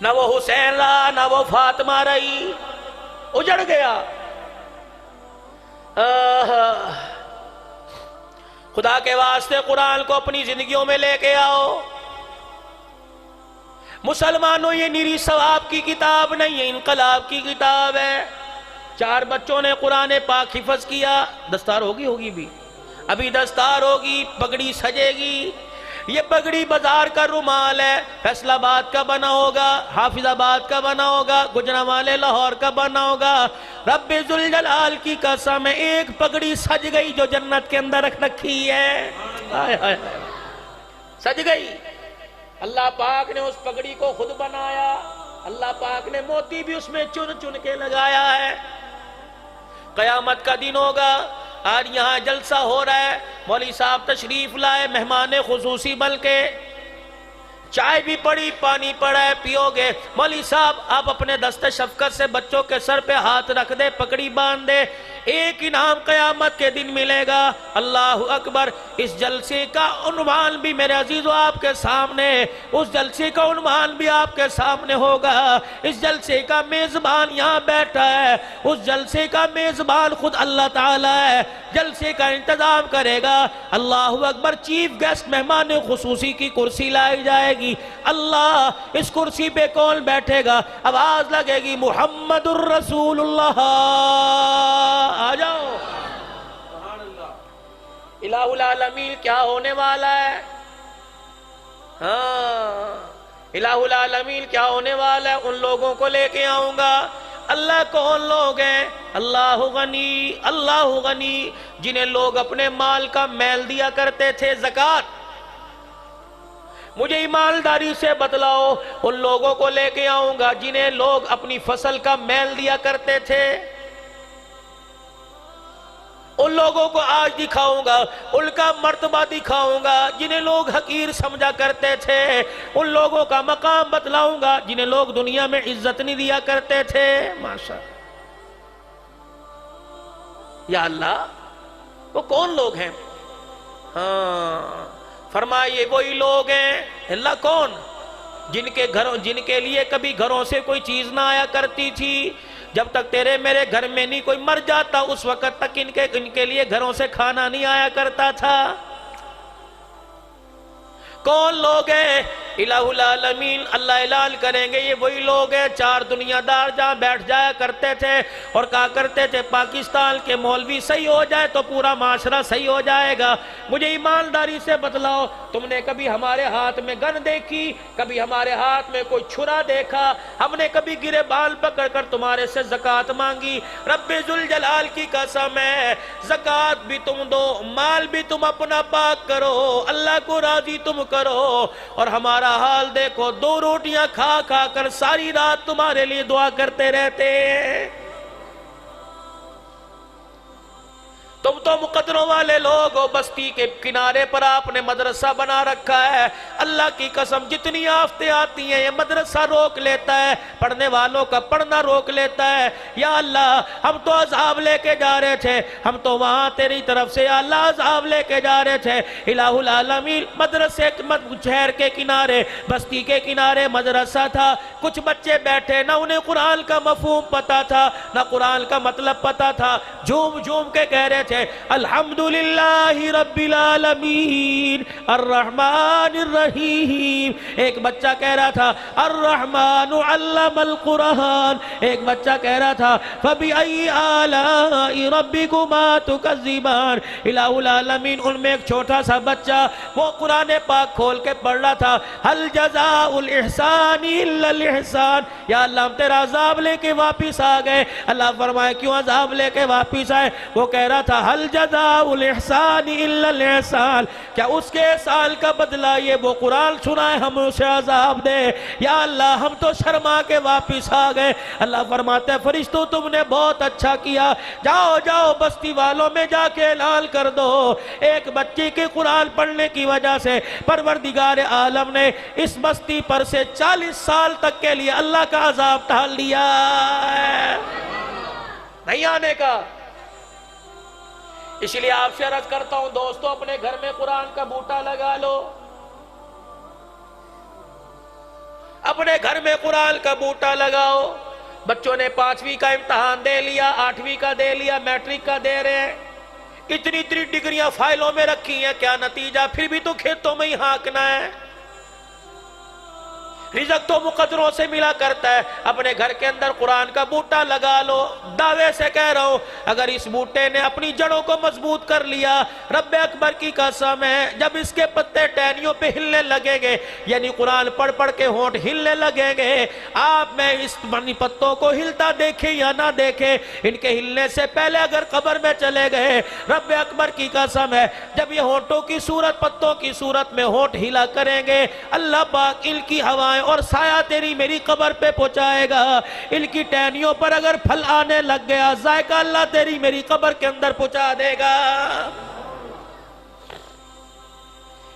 نہ وہ حسین رہا، نہ وہ فاطمہ رہی، اجڑ گیا۔ خدا کے واسطے قرآن کو اپنی زندگیوں میں لے کے آؤ۔ مسلمانوں، یہ نیری ثواب کی کتاب نہیں ہے، انقلاب کی کتاب ہے۔ 4 بچوں نے قرآن پاک حفظ کیا، دستار ہوگی بھی، ابھی دستار ہوگی، پگڑی سجے گی۔ یہ پگڑی بازار کا رومال ہے، فیصل آباد کا بنا ہوگا، حافظ آباد کا بنا ہوگا، گجرانوالے لاہور کا بنا ہوگا۔ رب ذوالجلال کی قسم، ایک پگڑی سج گئی جو جنت کے اندر رکھ رکھی ہے، سج گئی۔ اللہ پاک نے اس پگڑی کو خود بنایا، اللہ پاک نے موتی بھی اس میں چن چن کے لگایا ہے۔ قیامت کا دن ہوگا، آج یہاں جلسہ ہو رہا ہے، مولوی صاحب تشریف لائے، مہمان خصوصی، بلکہ چائے بھی پڑی، پانی پڑا ہے، پیو گے۔ مولوی صاحب آپ اپنے دست شفقت سے بچوں کے سر پہ ہاتھ رکھ دے، پکڑی باندھ دے، ایک انعام قیامت کے دن ملے گا۔ اللہ اکبر۔ اس جلسے کا عنوان بھی میرے عزیزو آپ کے سامنے، اس جلسے کا عنوان بھی آپ کے سامنے ہوگا۔ اس جلسے کا میزبان یہاں بیٹھا ہے، اس جلسے کا میزبان خود اللہ تعالی ہے، جلسے کا انتظام کرے گا۔ اللہ اکبر۔ چیف گیسٹ مہمان خصوصی کی کرسی لائی جائے گی۔ اللہ، اس کرسی پہ کون بیٹھے گا؟ آواز لگے گی محمد الرسول اللہ، آ جاؤ۔ الہ العالمین کیا ہونے والا ہے؟ ہاں، الہ العالمین کیا ہونے والا ہے؟ ان لوگوں کو لے کے آؤں گا۔ اللہ کون لوگ ہیں؟ اللہ غنی، اللہ غنی، جنہیں لوگ اپنے مال کا میل دیا کرتے تھے، زکوٰۃ۔ مجھے ایمانداری سے بتلاؤ، ان لوگوں کو لے کے آؤں گا جنہیں لوگ اپنی فصل کا میل دیا کرتے تھے۔ ان لوگوں کو آج دکھاؤں گا، ان کا مرتبہ دکھاؤں گا جنہیں لوگ حقیر سمجھا کرتے تھے۔ ان لوگوں کا مقام بتلاؤں گا جنہیں لوگ دنیا میں عزت نہیں دیا کرتے تھے۔ ماشاءاللہ۔ یا اللہ، وہ کون لوگ ہیں؟ ہاں، فرمائیے وہی لوگ ہیں۔ اللہ کون؟ جن کے لیے کبھی گھروں سے کوئی چیز نہ آیا کرتی تھی۔ جب تک تیرے میرے گھر میں نہیں کوئی مر جاتا، اس وقت تک ان کے لیے گھروں سے کھانا نہیں آیا کرتا تھا۔ کون لوگ ہیں؟ الہ العالمین اللہ اعلان کریں گے، یہ وہی لوگ ہیں۔ چار دنیا دار جہاں بیٹھ جایا کرتے تھے اور کہا کرتے تھے پاکستان کے مولوی صحیح ہو جائے تو پورا معاشرہ صحیح ہو جائے گا۔ مجھے ایمانداری سے بتلاؤ، تم نے کبھی ہمارے ہاتھ میں گن دیکھی؟ کبھی ہمارے ہاتھ میں کوئی چھرا دیکھا؟ ہم نے کبھی گرے بال پکڑ کر تمہارے سے زکوٰۃ مانگی؟ رب ذوالجلال کی قسم ہے، زکوٰۃ بھی تم دو، مال بھی تم اپنا پاک کرو، اللہ کو راضی تم کرو۔ اور ہمارا حال دیکھو، 2 روٹیاں کھا کھا کر ساری رات تمہارے لیے دعا کرتے رہتے ہیں۔ تم تو مقدروں والے لوگ ہو، بستی کے کنارے پر آپ نے مدرسہ بنا رکھا ہے۔ اللہ کی قسم جتنی آفتیں آتی ہیں یہ مدرسہ روک لیتا ہے، پڑھنے والوں کا پڑھنا روک لیتا ہے۔ یا اللہ، ہم تو عذاب لے کے جا رہے تھے، ہم تو وہاں تیری طرف سے یا اللہ عذاب لے کے جا رہے تھے۔ الہ العالمین، مدرسے شہر کے کنارے، بستی کے کنارے مدرسہ تھا۔ کچھ بچے بیٹھے، نہ انہیں قرآن کا مفہوم پتا تھا، نہ قرآن کا مطلب پتا تھا، جھوم جھوم کے کہہ رہے تھے الحمدللہ رب العالمین الرحمن الرحیم۔ ایک بچہ کہہ رہا تھا الرحمن علم القرآن، ایک بچہ کہہ رہا تھا فبأي آلاء ربكما تكذبان۔ الہ العالمین، ان میں ایک چھوٹا سا بچہ وہ قرآن پاک کھول کے پڑھ رہا تھا هل جزاء الاحسان الا الاحسان۔ یا اللہ، ہم تیرا عذاب لے کے واپس آ گئے۔ اللہ فرمائے کیوں عذاب لے کے واپس آئے؟ وہ کہہ رہا تھا هل جزاء الاحسان الا الاحسان، کیا اس کے احسان کا بدلہ یہ وہ قرآن سنائے ہم اسے عذاب دے؟ یا اللہ، ہم تو شرما کے واپس آ گئے۔ اللہ فرماتے ہیں فرشتوں تم نے بہت اچھا کیا، جاؤ جاؤ بستی والوں میں جا کے اعلان کر دو، ایک بچے کے قرآن پڑھنے کی وجہ سے پروردگار عالم نے اس بستی پر سے 40 سال تک کے لیے اللہ کا عذاب ٹال دیا ہے، نہیں آنے کا۔ اس لیے آپ سے عرض کرتا ہوں دوستو، اپنے گھر میں قرآن کا بوٹا لگا لو، اپنے گھر میں قرآن کا بوٹا لگاؤ۔ بچوں نے 5ویں کا امتحان دے لیا، 8ویں کا دے لیا، میٹرک کا دے رہے ہیں، اتنی ڈگریاں فائلوں میں رکھی ہیں، کیا نتیجہ؟ پھر بھی تو کھیتوں میں ہی ہانکنا ہے۔ رزق تو مقدروں سے ملا کرتا ہے۔ اپنے گھر کے اندر قرآن کا بوٹا لگا لو، دعوے سے کہہ رہا ہوں، اگر اس بوٹے نے اپنی جڑوں کو مضبوط کر لیا، رب اکبر کی قسم ہے، جب اس کے پتے ٹہنیوں پہ ہلنے لگیں گے، یعنی قرآن پڑھ پڑھ کے ہونٹ ہلنے لگیں گے، آپ میں اس پتوں کو ہلتا دیکھیں یا نہ دیکھیں، ان کے ہلنے سے پہلے اگر قبر میں چلے گئے، رب اکبر کی قسم ہے، جب یہ ہونٹوں کی صورت، پتوں کی صورت میں ہونٹ ہلا کریں گے، اللہ پاک ان کی ہوائیں اور سایہ تیری میری قبر پہ پہنچائے گا۔ ان کی ٹہنیوں پر اگر پھل آنے لگ گیا، ذائقہ اللہ تیری میری قبر کے اندر پہنچا دے گا۔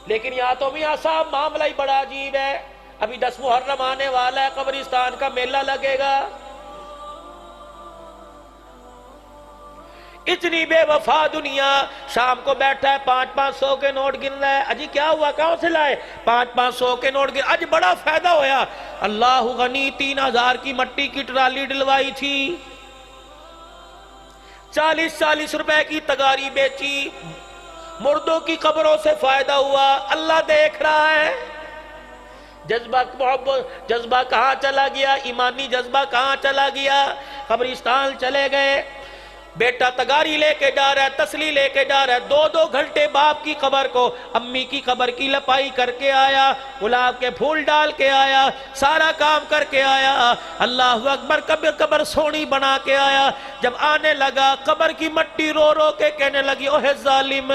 لیکن یہاں تو میاں صاحب معاملہ ہی بڑا عجیب ہے، ابھی 10 محرم آنے والا ہے، قبرستان کا میلہ لگے گا، اتنی بے وفا دنیا. شام کو بیٹھا ہے 500 کے نوٹ گن رہا ہے. اجی کیا ہوا, کہاں سے لائے؟ 500 کے نوٹ گن. اج بڑا فائدہ ہویا, اللہ غنی 3000 کی مٹی کی ٹرالی ڈلوائی تھی, 40 روپے کی تگاری بیچی, مردوں کی قبروں سے فائدہ ہوا. اللہ دیکھ رہا ہے. جذبہ محبت, جذبہ کہاں چلا گیا؟ ایمانی جذبہ کہاں چلا گیا؟ قبرستان چلے گئے. بیٹا تگاری لے کے جا رہا ہے, تسلی لے کے جا رہا ہے. 2 گھنٹے باپ کی قبر کو, امی کی قبر کی لپائی کر کے آیا, گلاب کے پھول ڈال کے آیا, سارا کام کر کے آیا. اللہ اکبر, قبر سونی بنا کے آیا. جب آنے لگا قبر کی مٹی رو رو کے کہنے لگی, اوہ ظالم,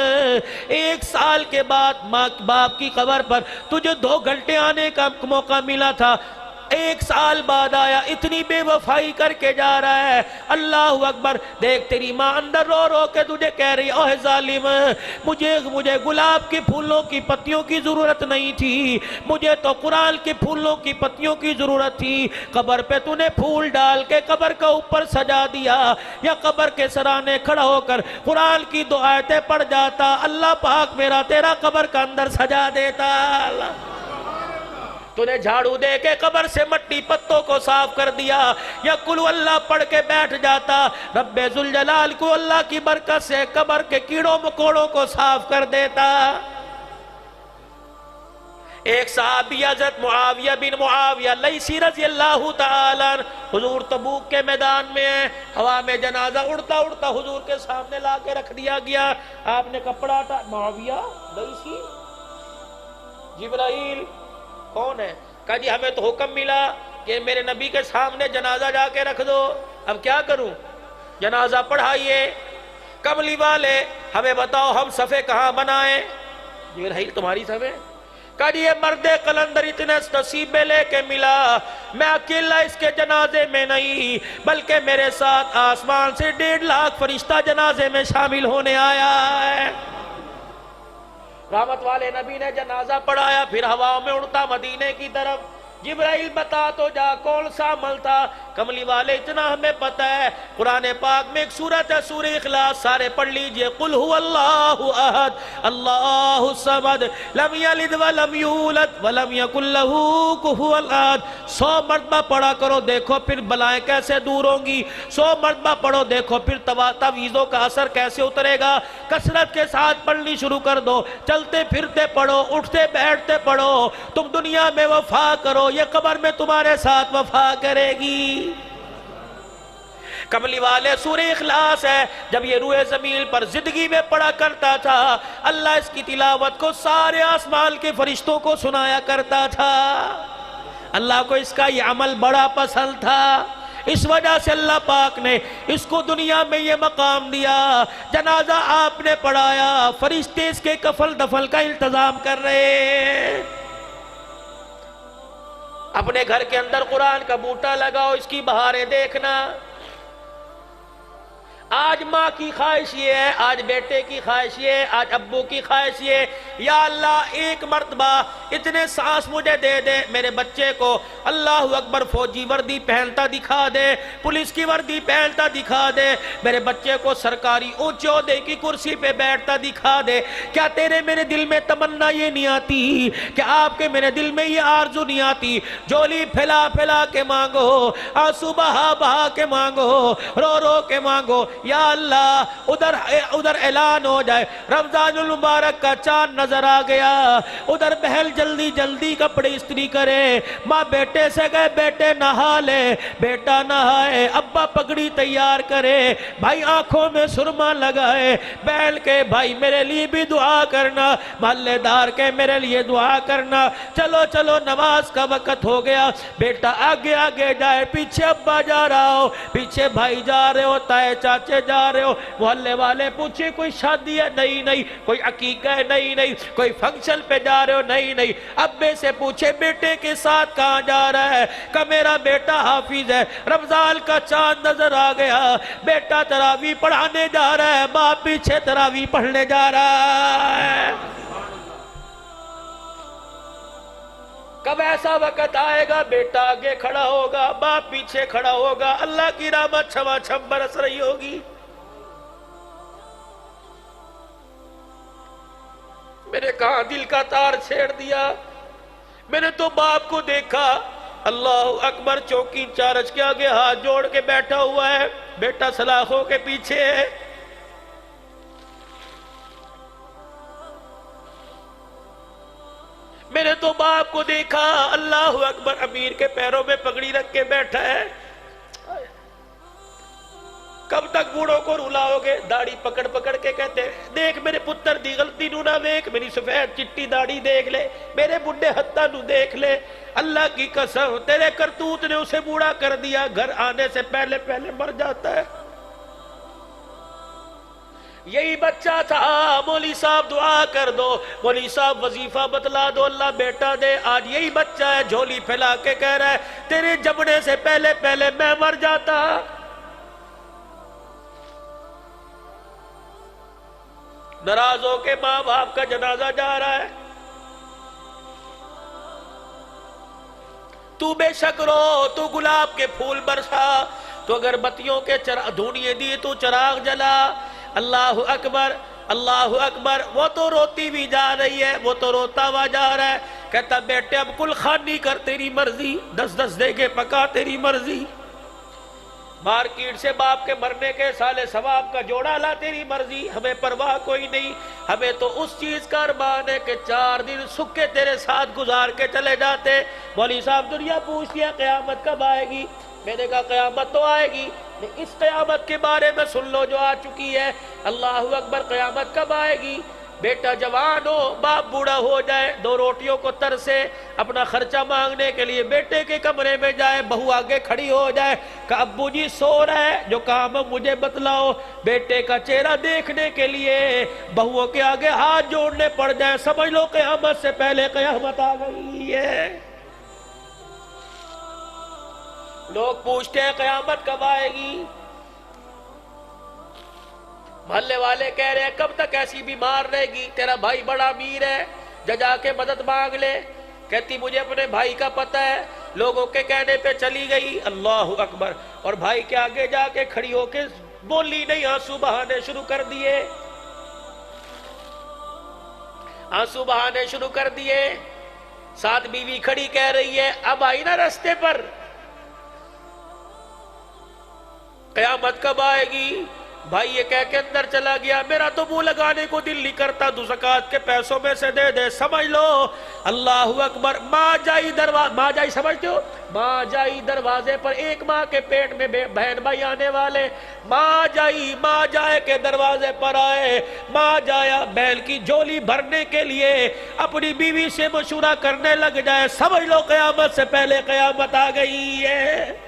1 سال کے بعد ماں باپ کی قبر پر تجھے 2 گھنٹے آنے کا موقع ملا تھا, 1 سال بعد آیا, اتنی بے وفائی کر کے جا رہا ہے. اللہ اکبر. دیکھ تیری ماں اندر رو رو کے تجھے کہہ رہی, اوہ ظالم, مجھے گلاب کے پھولوں کی پتیوں کی ضرورت نہیں تھی, مجھے تو قرآن کے پھولوں کی پتیوں کی ضرورت تھی. قبر پہ تو نے پھول ڈال کے قبر کا اوپر سجا دیا, یا قبر کے سرانے کھڑا ہو کر قرآن کی 2 آیتیں پڑھ جاتا, اللہ پاک میرا تیرا قبر کا اندر سجا دیتا. تو نے جھاڑو دے کے قبر سے مٹی پتوں کو صاف کر دیا, یا قل اللہ پڑھ کے بیٹھ جاتا, رب ذوالجلال کو اللہ کی برکت سے قبر کے کیڑوں مکوڑوں کو صاف کر دیتا. ایک صحابی حضرت معاویہ بن معاویہ لیثی رضی اللہ تعالیٰ, حضور تبوک کے میدان میں ہیں, ہوا میں جنازہ اڑتا اڑتا حضور کے سامنے لا کے رکھ دیا گیا. آپ نے کپڑا ہٹا, معاویہ لیثی, جبرائیل کون ہے؟ کہا جی ہمیں تو حکم ملا کہ میرے نبی کے سامنے جنازہ جا کے رکھ دو. اب کیا کروں؟ جنازہ پڑھائیے. کملی والے ہمیں بتاؤ ہم صفے کہاں بنائیں؟ جبرائیل تمہاری صفے؟ کہا جی یہ مرد قلندر اتنے نصیبے لے کے ملا, میں اکیلا اس کے جنازے میں نہیں, بلکہ میرے ساتھ آسمان سے 1.5 لاکھ فرشتہ جنازے میں شامل ہونے آیا ہے. رحمت والے نبی نے جنازہ پڑھایا, پھر ہواؤں میں اڑتا مدینے کی طرف. جبرائیل بتا تو جا کون سا عمل تھا؟ کملی والے اتنا ہمیں پتہ ہے, قرآن پاک میں ایک سورت ہے سورہ اخلاص, سارے پڑھ لیجئے. قل هو اللہ احد اللہ الصمد لم یلد ولم یولد ولم یکن له کفوا احد. 100 مرتبہ پڑھا کرو, دیکھو پھر بلائیں کیسے دور ہوں گی. 100 مرتبہ پڑھو, دیکھو پھر تعویذوں کا اثر کیسے اترے گا. کثرت کے ساتھ پڑھنی شروع کر دو, چلتے پھرتے پڑھو, اٹھتے بیٹھتے پڑھو. تم دنیا میں وفا کرو, یہ قبر میں تمہارے ساتھ وفا کرے گی. کملی والے سورہ اخلاص ہے, جب یہ روئے زمین پر زندگی میں پڑھا کرتا تھا, اللہ اس کی تلاوت کو سارے آسمان کے فرشتوں کو سنایا کرتا تھا. اللہ کو اس کا یہ عمل بڑا پسند تھا, اس وجہ سے اللہ پاک نے اس کو دنیا میں یہ مقام دیا. جنازہ آپ نے پڑھایا, فرشتے اس کے کفن دفن کا التزام کر رہے. اپنے گھر کے اندر قرآن کا بوٹا لگاؤ, اس کی بہاریں دیکھنا. آج ماں کی خواہش یہ ہے, آج بیٹے کی خواہش یہ ہے, آج ابو کی خواہش یہ ہے, یا اللہ ایک مرتبہ اتنے سانس مجھے دے دے, میرے بچے کو اللہ اکبر فوجی وردی پہنتا دکھا دے, پولیس کی وردی پہنتا دکھا دے, میرے بچے کو سرکاری اونچے عہدے کی کرسی پہ بیٹھتا دکھا دے. کیا تیرے میرے دل میں تمنا یہ نہیں آتی, کہ آپ کے میرے دل میں یہ آرزو نہیں آتی, جولی پھیلا پھیلا کے مانگو, آنسو بہا بہا کے مانگو, رو رو کے مانگو, یا اللہ ادھر اعلان ہو جائے رمضان المبارک کا چاند نظر آ گیا, ادھر بہل جلدی جلدی کپڑے استری کرے, ماں بیٹے سے گئے بیٹے نہا لے, بیٹا نہائے, ابا پگڑی تیار کرے, بھائی آنکھوں میں سرما لگائے, بہل کے بھائی میرے لیے بھی دعا کرنا, محلے دار کے میرے لیے دعا کرنا, چلو چلو نماز کا وقت ہو گیا. بیٹا آگے آگے جائے, پیچھے ابا جا رہا ہو, پیچھے بھائی جا رہے ہو, تائے چاچے جا رہے ہو, محلے والے پوچھے کوئی شادی ہے, نہیں نہیں, کوئی عقیقہ ہے, نہیں نہیں, کوئی فنکشن پہ جا رہے ہو, نہیں نہیں. ابے سے پوچھے بیٹے کے ساتھ کہاں جا رہا ہے, کہ میرا بیٹا حافظ ہے, رمضان کا چاند نظر آ گیا, بیٹا تراویح پڑھانے جا رہا ہے, باپ پیچھے تراویح پڑھنے جا رہا ہے. کب ایسا وقت آئے گا, بیٹا آگے کھڑا ہوگا, باپ پیچھے کھڑا ہوگا, اللہ کی رحمت چھما چھم برس رہی ہوگی. میں نے کہا دل کا تار چھیڑ دیا. میں نے تو باپ کو دیکھا اللہ اکبر چوکی انچارج کے آگے ہاتھ جوڑ کے بیٹھا ہوا ہے, بیٹا سلاخوں کے پیچھے ہے. میں نے تو باپ کو دیکھا اللہ اکبر امیر کے پیروں میں پگڑی رکھ کے بیٹھا ہے. کب تک بوڑھوں کو رلاؤ گے؟ داڑھی پکڑ پکڑ کے کہتے ہیں دیکھ میرے پتر دی غلطی نو نہ دیکھ, میری سفید چٹی داڑھی دیکھ لے, میرے بڈھے ہتھا نو دیکھ لے. اللہ کی قسم تیرے کرتوت نے اسے بوڑھا کر دیا, گھر آنے سے پہلے پہلے مر جاتا ہے. یہی بچہ تھا. مولوی صاحب دعا کر دو, مولوی صاحب وظیفہ بتلا دو, اللہ بیٹا دے. آج یہی بچہ ہے جھولی پھیلا کے کہہ رہا ہے تیرے جمنے سے پہلے پہلے میں مر جاتا. ناراض ہو کے ماں باپ کا جنازہ جا رہا ہے. تو بے شک رو, تو گلاب کے پھول برسا, تو اگربتیوں کے دھونیے دی, تو چراغ جلا. اللہ اکبر اللہ اکبر. وہ تو روتی بھی جا رہی ہے, وہ تو روتا ہوا جا رہا ہے. کہتا بیٹے اب کل خانی کر تیری مرضی, 10 دے کے پکا تیری مرضی. مارکیٹ سے باپ کے مرنے کے سالے ثواب کا جوڑا لا تیری مرضی. ہمیں پرواہ کوئی نہیں, ہمیں تو اس چیز کا ارمان ہے کہ 4 دن سکھ کے تیرے ساتھ گزار کے چلے جاتے. مولوی صاحب دنیا پوچھتی ہے قیامت کب آئے گی؟ میں نے کہا قیامت تو آئے گی, اس قیامت کے بارے میں سن لو جو آ چکی ہے. اللہ اکبر. قیامت کب آئے گی؟ بیٹا جوان ہو, باپ بوڑھا ہو جائے, 2 روٹیوں کو ترسے, اپنا خرچہ مانگنے کے لیے بیٹے کے کمرے میں جائے, بہو آگے کھڑی ہو جائے کہ ابو جی سو رہا ہے, جو کام مجھے بتلاؤ. بیٹے کا چہرہ دیکھنے کے لیے بہووں کے آگے ہاتھ جوڑنے پڑ جائے. سمجھ لو قیامت سے پہلے قیامت آ گئی ہے. لوگ پوچھتے ہیں قیامت کب آئے گی؟ محلے والے کہہ رہے ہیں کب تک ایسی بیمار رہے گی؟ تیرا بھائی بڑا امیر ہے, جا کے مدد مانگ لے. کہتی مجھے اپنے بھائی کا پتہ ہے, لوگوں کے کہنے پہ چلی گئی. اللہ اکبر. اور بھائی کے آگے جا کے کھڑی ہو کے بولی نہیں, آنسو بہانے شروع کر دیے, آنسو بہانے شروع کر دیے. ساتھ بیوی کھڑی کہہ رہی ہے اب آئی نا رستے پر, قیامت کب آئے گی؟ بھائی یہ کہہ کے اندر چلا گیا, میرا تو منہ لگانے کو دل نہیں کرتا, تو زکوٰۃ کے پیسوں میں سے دے دے. سمجھ لو اللہ اکبر. ماں جائی دروازے, ماں جائی سمجھتے ہو, ماں جائی دروازے پر, ایک ماں کے پیٹ میں بہن بھائی آنے والے. ماں جائے کے دروازے پر آئے, ماں جایا بیل کی جھولی بھرنے کے لیے اپنی بیوی سے مشورہ کرنے لگ جائے. سمجھ لو قیامت سے پہلے قیامت آ گئی ہے.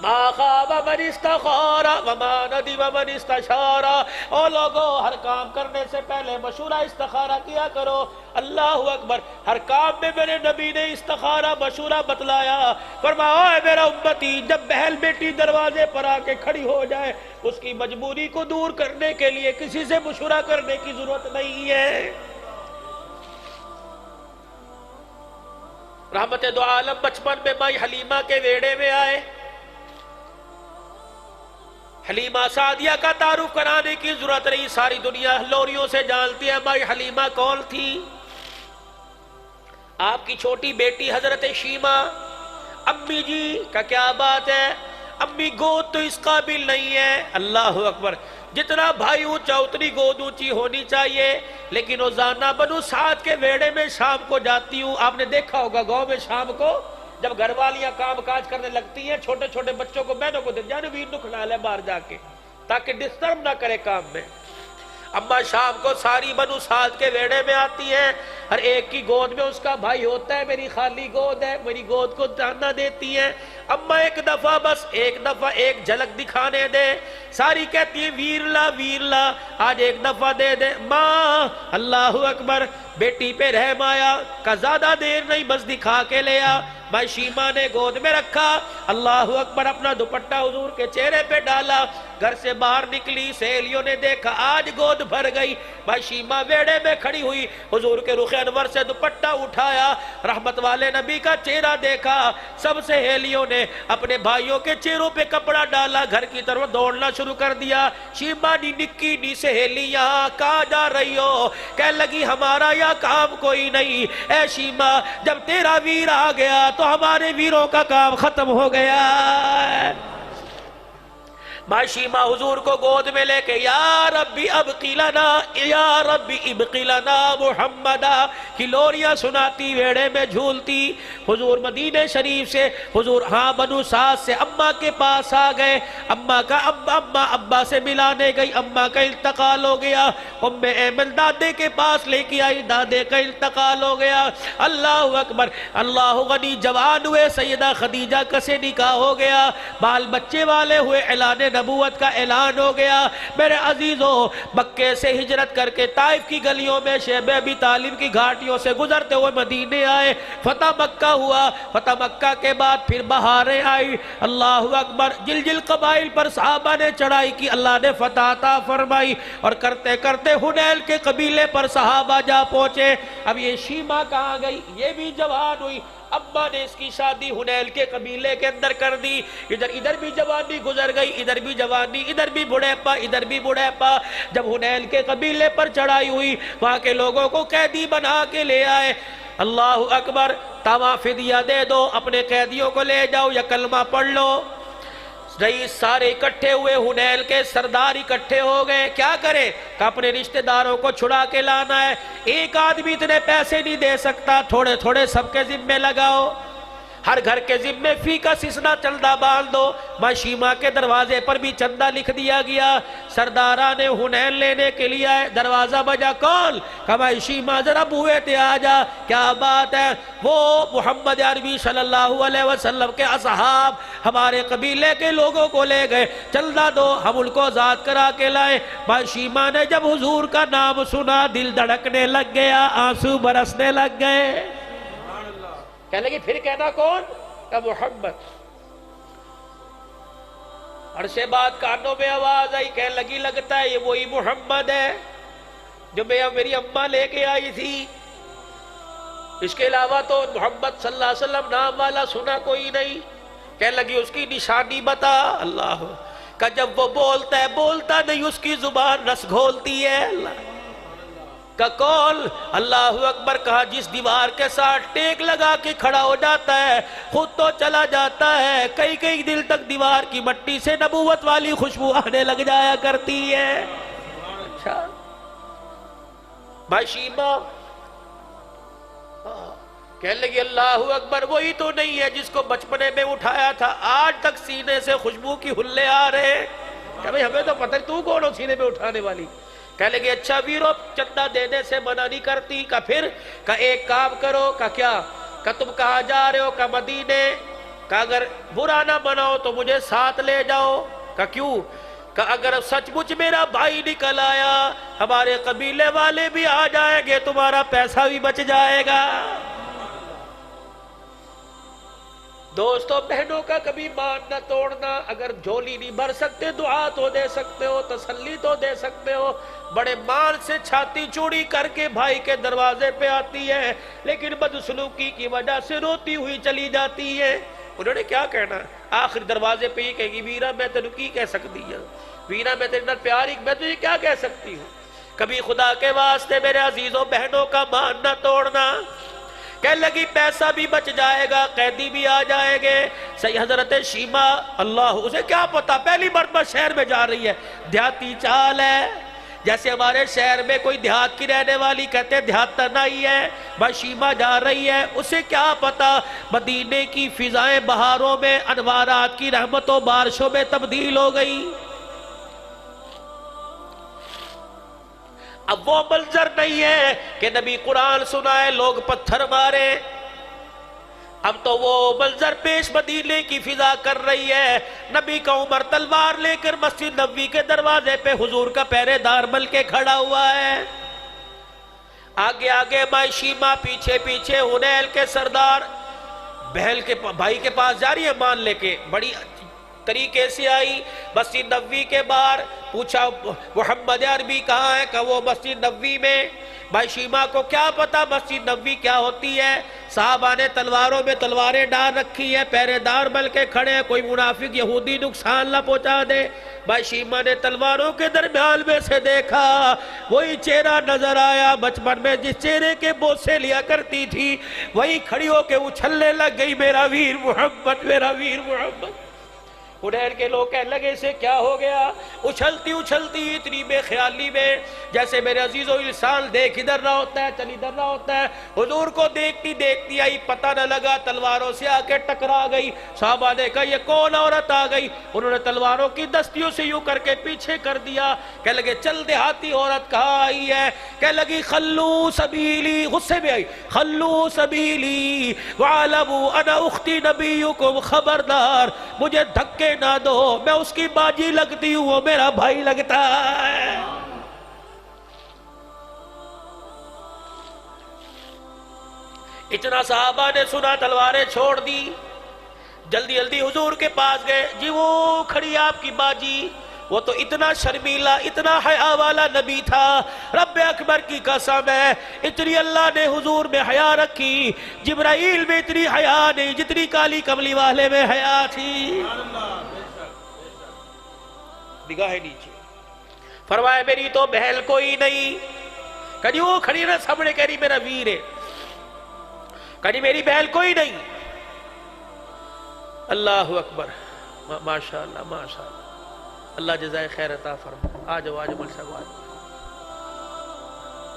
ما خاب من استخار وما ندم من استشار. او لوگو ہر کام کرنے سے پہلے مشورہ استخارہ کیا کرو. اللہ اکبر. ہر کام میں میرے نبی نے استخارہ مشورہ بتلایا. فرمایا اے میرا امتی, جب بہل بیٹی دروازے پر آ کے کھڑی ہو جائے, اس کی مجبوری کو دور کرنے کے لیے کسی سے مشورہ کرنے کی ضرورت نہیں ہے. رحمت دو عالم بچپن میں مائی حلیمہ کے ویڑے میں آئے. حلیمہ سعدیہ کا تعارف کرانے کی ضرورت نہیں, ساری دنیا لوریوں سے جانتی ہے مائی حلیمہ کون تھی. آپ کی چھوٹی بیٹی حضرت شیمہ. امی جی کا کیا بات ہے, امی گود تو اس قابل نہیں ہے. اللہ اکبر. جتنا بھائی اونچا اتنی گود اونچی ہونی چاہیے. لیکن روزانہ بنو سعد کے ویڑے میں شام کو جاتی ہوں. آپ نے دیکھا ہوگا گاؤں میں شام کو جب گھر والیاں کام کاج کرنے لگتی ہیں, چھوٹے چھوٹے بچوں کو بہنوں کو جانے ویر نو کھلا لے باہر جا کے, تاکہ ڈسٹرب نہ کرے کام میں. اما شام کو ساری بنو سعد کے ویڑے میں آتی ہیں, ہر ایک کی گود میں اس کا بھائی ہوتا ہے. میری خالی گود ہے, میری گود کو جاننا دیتی ہیں. اما ایک دفعہ, بس ایک دفعہ ایک جھلک دکھانے دے. ساری کہتی ہیں ویر لا آج ایک دفعہ دے دے. ماں اللہ اکبر. بیٹی پہ رحم آیا, کا زیادہ دیر نہیں, بس دکھا کے لے آ. ماں شیما نے گود میں رکھا، اللہ اکبر، اپنا دوپٹہ حضور کے چہرے پہ ڈالا، گھر سے باہر نکلی، سہیلیوں نے دیکھا آج گود بھر گئی، ماں شیما ویڑے میں کھڑی ہوئی، حضور کے رخ انور سے دوپٹہ اٹھایا، رحمت والے نبی کا چہرہ دیکھا، سب سہیلیوں نے اپنے بھائیوں کے چہروں پہ کپڑا ڈالا، گھر کی طرف دوڑنا شروع کر دیا۔ شیما نی نکی نی سہیلی یہاں کہاں جا رہی ہو؟ کہنے لگی ہمارا یا کام کوئی نہیں، اے شیما جب تیرا ویر آ گیا تو ہمارے ویروں کا کام ختم ہو گیا۔ ماں شیما حضور کو گود میں لے کے یا ربی ابقی لنا، یا ربی ابقی لنا محمدا کی لوریاں سناتی، ویڑے میں جھولتی۔ حضور مدینہ شریف سے حضور بنو سعد سے اماں کے پاس آ گئے، اماں کا ابا سے ملانے گئی، اماں کا انتقال ہو گیا، ام ایمن دادے کے پاس لے کے آئی، دادے کا انتقال ہو گیا۔ اللہ اکبر، اللہ غنی، جوان ہوئے، سیدہ خدیجہ کا سے نکاح ہو گیا، بال بچے والے ہوئے، اعلان نبوت کا اعلان ہو گیا۔ میرے عزیزوں، مکے سے ہجرت کر کے طائف کی گلیوں میں شیب ابی طالب کی گھاٹیوں سے گزرتے ہوئے مدینے آئے، فتح مکہ ہوا، فتح مکہ کے بعد پھر بہاریں آئی، اللہ اکبر، جل جل قبائل پر صحابہ نے چڑھائی کی، اللہ نے فتح عطا فرمائی، اور کرتے کرتے حنیل کے قبیلے پر صحابہ جا پہنچے۔ اب یہ شیما کہاں گئی؟ یہ بھی جوان ہوئی، ابا نے اس کی شادی حنیل کے قبیلے کے اندر کر دی، ادھر بھی جوانی گزر گئی، ادھر بھی جوانی، ادھر بھی بڑھاپا، ادھر بھی بڑھاپا۔ جب حنیل کے قبیلے پر چڑھائی ہوئی، وہاں کے لوگوں کو قیدی بنا کے لے آئے، اللہ اکبر، تاوا فدیہ دے دو، اپنے قیدیوں کو لے جاؤ یا کلمہ پڑھ لو۔ رئیس سارے اکٹھے ہوئے، حنیل کے سردار اکٹھے ہو گئے، کیا کرے کہ اپنے رشتہ داروں کو چھڑا کے لانا ہے، ایک آدمی اتنے پیسے نہیں دے سکتا، تھوڑے تھوڑے سب کے ذمے لگاؤ، ہر گھر کے ذمے فی کا سسنا چندہ باندھ دو۔ ماں شیما کے دروازے پر بھی چندہ لکھ دیا گیا، سرداران حنین لینے کے لیے آئے، دروازہ بجا، کون؟ کہ ماں شیما ذرا بوئے تے آجا، کیا بات ہے؟ وہ محمد عربی صلی اللہ علیہ وسلم کے اصحاب ہمارے قبیلے کے لوگوں کو لے گئے، چندہ دو، ہم ان کو آزاد کرا کے لائے۔ ماں شیما نے جب حضور کا نام سنا، دل دھڑکنے لگ گیا، آنسو برسنے لگ گئے۔ کہنے لگی پھر کہنا کون؟ کہ محمد۔ عرصے بعد کانوں میں آواز آئی، کہنے لگی لگتا ہے یہ وہی محمد ہے جو میری اماں لے کے آئی تھی، اس کے علاوہ تو محمد صلی اللہ علیہ وسلم نام والا سنا کوئی نہیں۔ کہنے لگی اس کی نشانی بتا۔ اللہ کہ جب وہ بولتا ہے، بولتا نہیں، اس کی زبان رس گھولتی ہے۔ اللہ کا کول، اللہ اکبر، کہا جس دیوار کے ساتھ ٹیک لگا کے کھڑا ہو جاتا ہے خود تو چلا جاتا ہے، کئی کئی دل تک دیوار کی مٹی سے نبوت والی خوشبو آنے لگ جایا کرتی ہے۔ اچھا بھائی شیما کہنے لگی اللہ اکبر، وہی تو نہیں ہے جس کو بچپنے میں اٹھایا تھا، آج تک سینے سے خوشبو کی ہلے آ رہے۔ کہ بھئی ہمیں تو پتہ تو کون ہو سینے میں اٹھانے والی؟ کہنے لگے اچھا ویرو، چندہ دینے سے منع نہیں کرتی، کہ پھر کہ ایک کام کرو، کہ کیا؟ کہ تم کہاں جا رہے ہو؟ کہ مدینے، کہ اگر برا نہ مناؤ تو مجھے ساتھ لے جاؤ۔ کہ کیوں؟ کہ اگر سچ مچ میرا بھائی نکل آیا، ہمارے قبیلے والے بھی آ جائیں گے، تمہارا پیسہ بھی بچ جائے گا۔ دوستو بہنوں کا کبھی مان نہ توڑنا، اگر جھولی نہیں بھر سکتے دعا تو دے سکتے ہو، تسلی تو دے سکتے ہو۔ بڑے مان سے چھاتی چوڑی کر کے بھائی کے دروازے پہ آتی ہے، لیکن بدسلوکی کی وجہ سے روتی ہوئی چلی جاتی ہے۔ انہوں نے کیا کہنا؟ آخر دروازے پہ یہ کہے گی ویرا میں تینوں کی کہہ سکتی ہوں، ویرا میں تیرے نال پیار میں تجھے کیا کہہ سکتی ہوں۔ کبھی خدا کے واسطے میرے عزیزوں بہنوں کا مان نہ توڑنا۔ کہنے لگی پیسہ بھی بچ جائے گا، قیدی بھی آ جائیں گے۔ صحیح حضرت شیما، اللہ اسے کیا پتا، پہلی مرتبہ شہر میں جا رہی ہے، دیہاتی چال ہے، جیسے ہمارے شہر میں کوئی دیہات کی رہنے والی کہتے ہیں دیہات تنہا ہی ہے، بھائی شیما جا رہی ہے، اسے کیا پتا مدینے کی فضائیں بہاروں میں انوارات کی رحمتوں بارشوں میں تبدیل ہو گئی۔ اب وہ منظر نہیں ہے کہ نبی قرآن سنائے لوگ پتھر مارے، اب تو وہ منظر پیش مدینے کی فضا کر رہی ہے۔ نبی کا عمر تلوار لے کر مسجد نبوی کے دروازے پہ حضور کا پہرے دار بن کے کھڑا ہوا ہے، آگے آگے ماں شیما، پیچھے پیچھے حنیل کے سردار بہل کے بھائی کے پاس جا رہی ہے مان لے کے، بڑی طریقے سے آئی مسجد نبوی کے باہر، پوچھا محمد عربی کہاں ہے؟ کہ وہ مسجد نبوی میں۔ بھائی شیما کو کیا پتا مسجد نبوی کیا ہوتی ہے؟ صحابہ نے تلواروں میں تلواریں ڈال رکھی ہے، پہرے دار بل کے کھڑے ہیں، کوئی منافق یہودی نقصان نہ پہنچا دے۔ بھائی شیما نے تلواروں کے درمیان میں سے دیکھا، وہی چہرہ نظر آیا بچپن میں جس چہرے کے بوسے لیا کرتی تھی، وہی کھڑی ہو کے اچھلنے لگ گئی، میرا ویر محمد، میرا ویر محمد۔ حنین کے لوگ کہنے لگے اسے کیا ہو گیا؟ اچھلتی اچھلتی اتنی بے خیالی میں جیسے میرے عزیز و انسان دیکھ ادھر نہ ہوتا ہے چل ادھر نہ ہوتا ہے، حضور کو دیکھتی دیکھتی آئی، پتہ نہ لگا تلواروں سے آ کے ٹکرا گئی۔ صحابہ نے کہا یہ کون عورت آ گئی؟ انہوں نے تلواروں کی دستیوں سے یوں کر کے پیچھے کر دیا۔ کہنے لگے چل دیہاتی عورت کہاں آئی ہے؟ کہنے لگی خلو سبیلی، غصے میں آئی، خلو سبیلی وعلموا انا اختی نبیکم، خبردار مجھے دھکے نہ دو، میں اس کی باجی لگتی ہوں، وہ میرا بھائی لگتا ہے۔ اتنا صحابہ نے سنا، تلواریں چھوڑ دی، جلدی جلدی حضور کے پاس گئے۔ جی وہ کھڑی آپ کی باجی، وہ تو اتنا شرمیلا اتنا حیا والا نبی تھا، رب اکبر کی قسم ہے اتنی اللہ نے حضور میں حیا رکھی، جبرائیل میں اتنی حیا نہیں جتنی کالی کملی والے میں حیا تھی۔ نگاہ نیچے فرمایا میری تو بہل کوئی نہیں، کہنی وہ کھڑی نہ سامنے کہہ رہی میرا ویر ہے، کہنی میری بہل کوئی نہیں۔ اللہ اکبر، ماشاءاللہ ماشاءاللہ، اللہ جزائے خیر عطا فرمائے۔ آجو آجو مل صاحب آجو،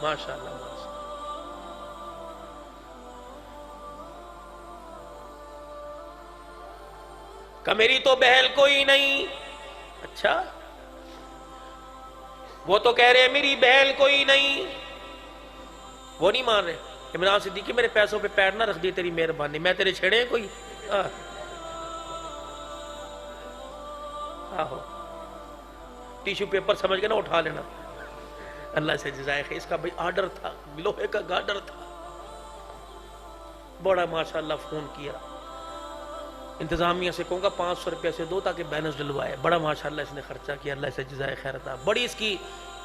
ماشاءاللہ ماشاءاللہ۔ کہ میری تو بہل کوئی نہیں۔ اچھا وہ تو کہہ رہے ہیں میری بہل کوئی نہیں، وہ نہیں مان رہے۔ عمران صدیقی میرے پیسوں پہ پیر نہ رکھ دی، تیری مہربانی، میں تیرے چھیڑے ہیں کوئی؟ آہو ٹیشو پیپر سمجھ کے نہ اٹھا لینا، اللہ سے جزائے خیر۔ اس کا بھئی آرڈر تھا، لوہے کا گارڈر تھا، بڑا ماشاءاللہ فون کیا، انتظامیہ سے کہوں گا 500 روپے سے دو تاکہ بینس ڈلوائے، بڑا ماشاءاللہ اس نے خرچہ کیا، اللہ سے جزائے خیر تھا۔ بڑی اس کی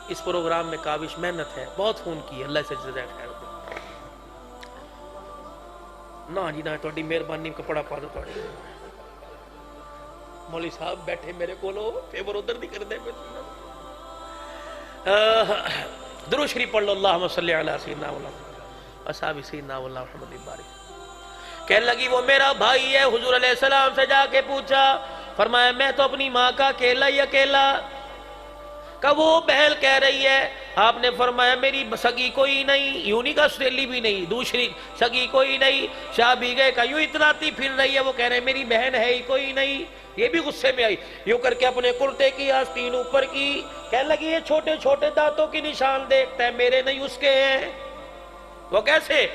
اس پروگرام میں کاوش محنت ہے، بہت فون کی، اللہ سے جزائے خیر تھا۔ نہ جی نہ تھوڑی مہربانی کپڑا پا دو، تھوڑی مولوی صاحب بیٹھے میرے کولو فیور ادھر نہیں کر دے۔ درود شریف پڑھ لو، اللہم صلی علی سیدنا مولانا اصحاب سیدنا مولانا محمد بارک۔ کہنے لگی وہ میرا بھائی ہے، حضور علیہ السلام سے جا کے پوچھا، فرمایا میں تو اپنی ماں کا اکیلا ہی اکیلا۔ کہ وہ بہل کہہ رہی ہے، آپ نے فرمایا میری سگی کوئی نہیں، یوں نہیں کہا سہیلی بھی نہیں، دوسری سگی کوئی نہیں۔ شاہ بھی گئے کہ یوں اتناتی پھر رہی ہے، وہ کہہ رہے میری بہن ہے ہی کوئی نہیں۔ یہ بھی غصے میں آئی، یوں کر کے اپنے کرتے کی آستین اوپر کی، کہنے لگی یہ چھوٹے چھوٹے دانتوں کی نشان دیکھتا ہے، میرے نہیں اس کے ہیں۔ وہ کیسے؟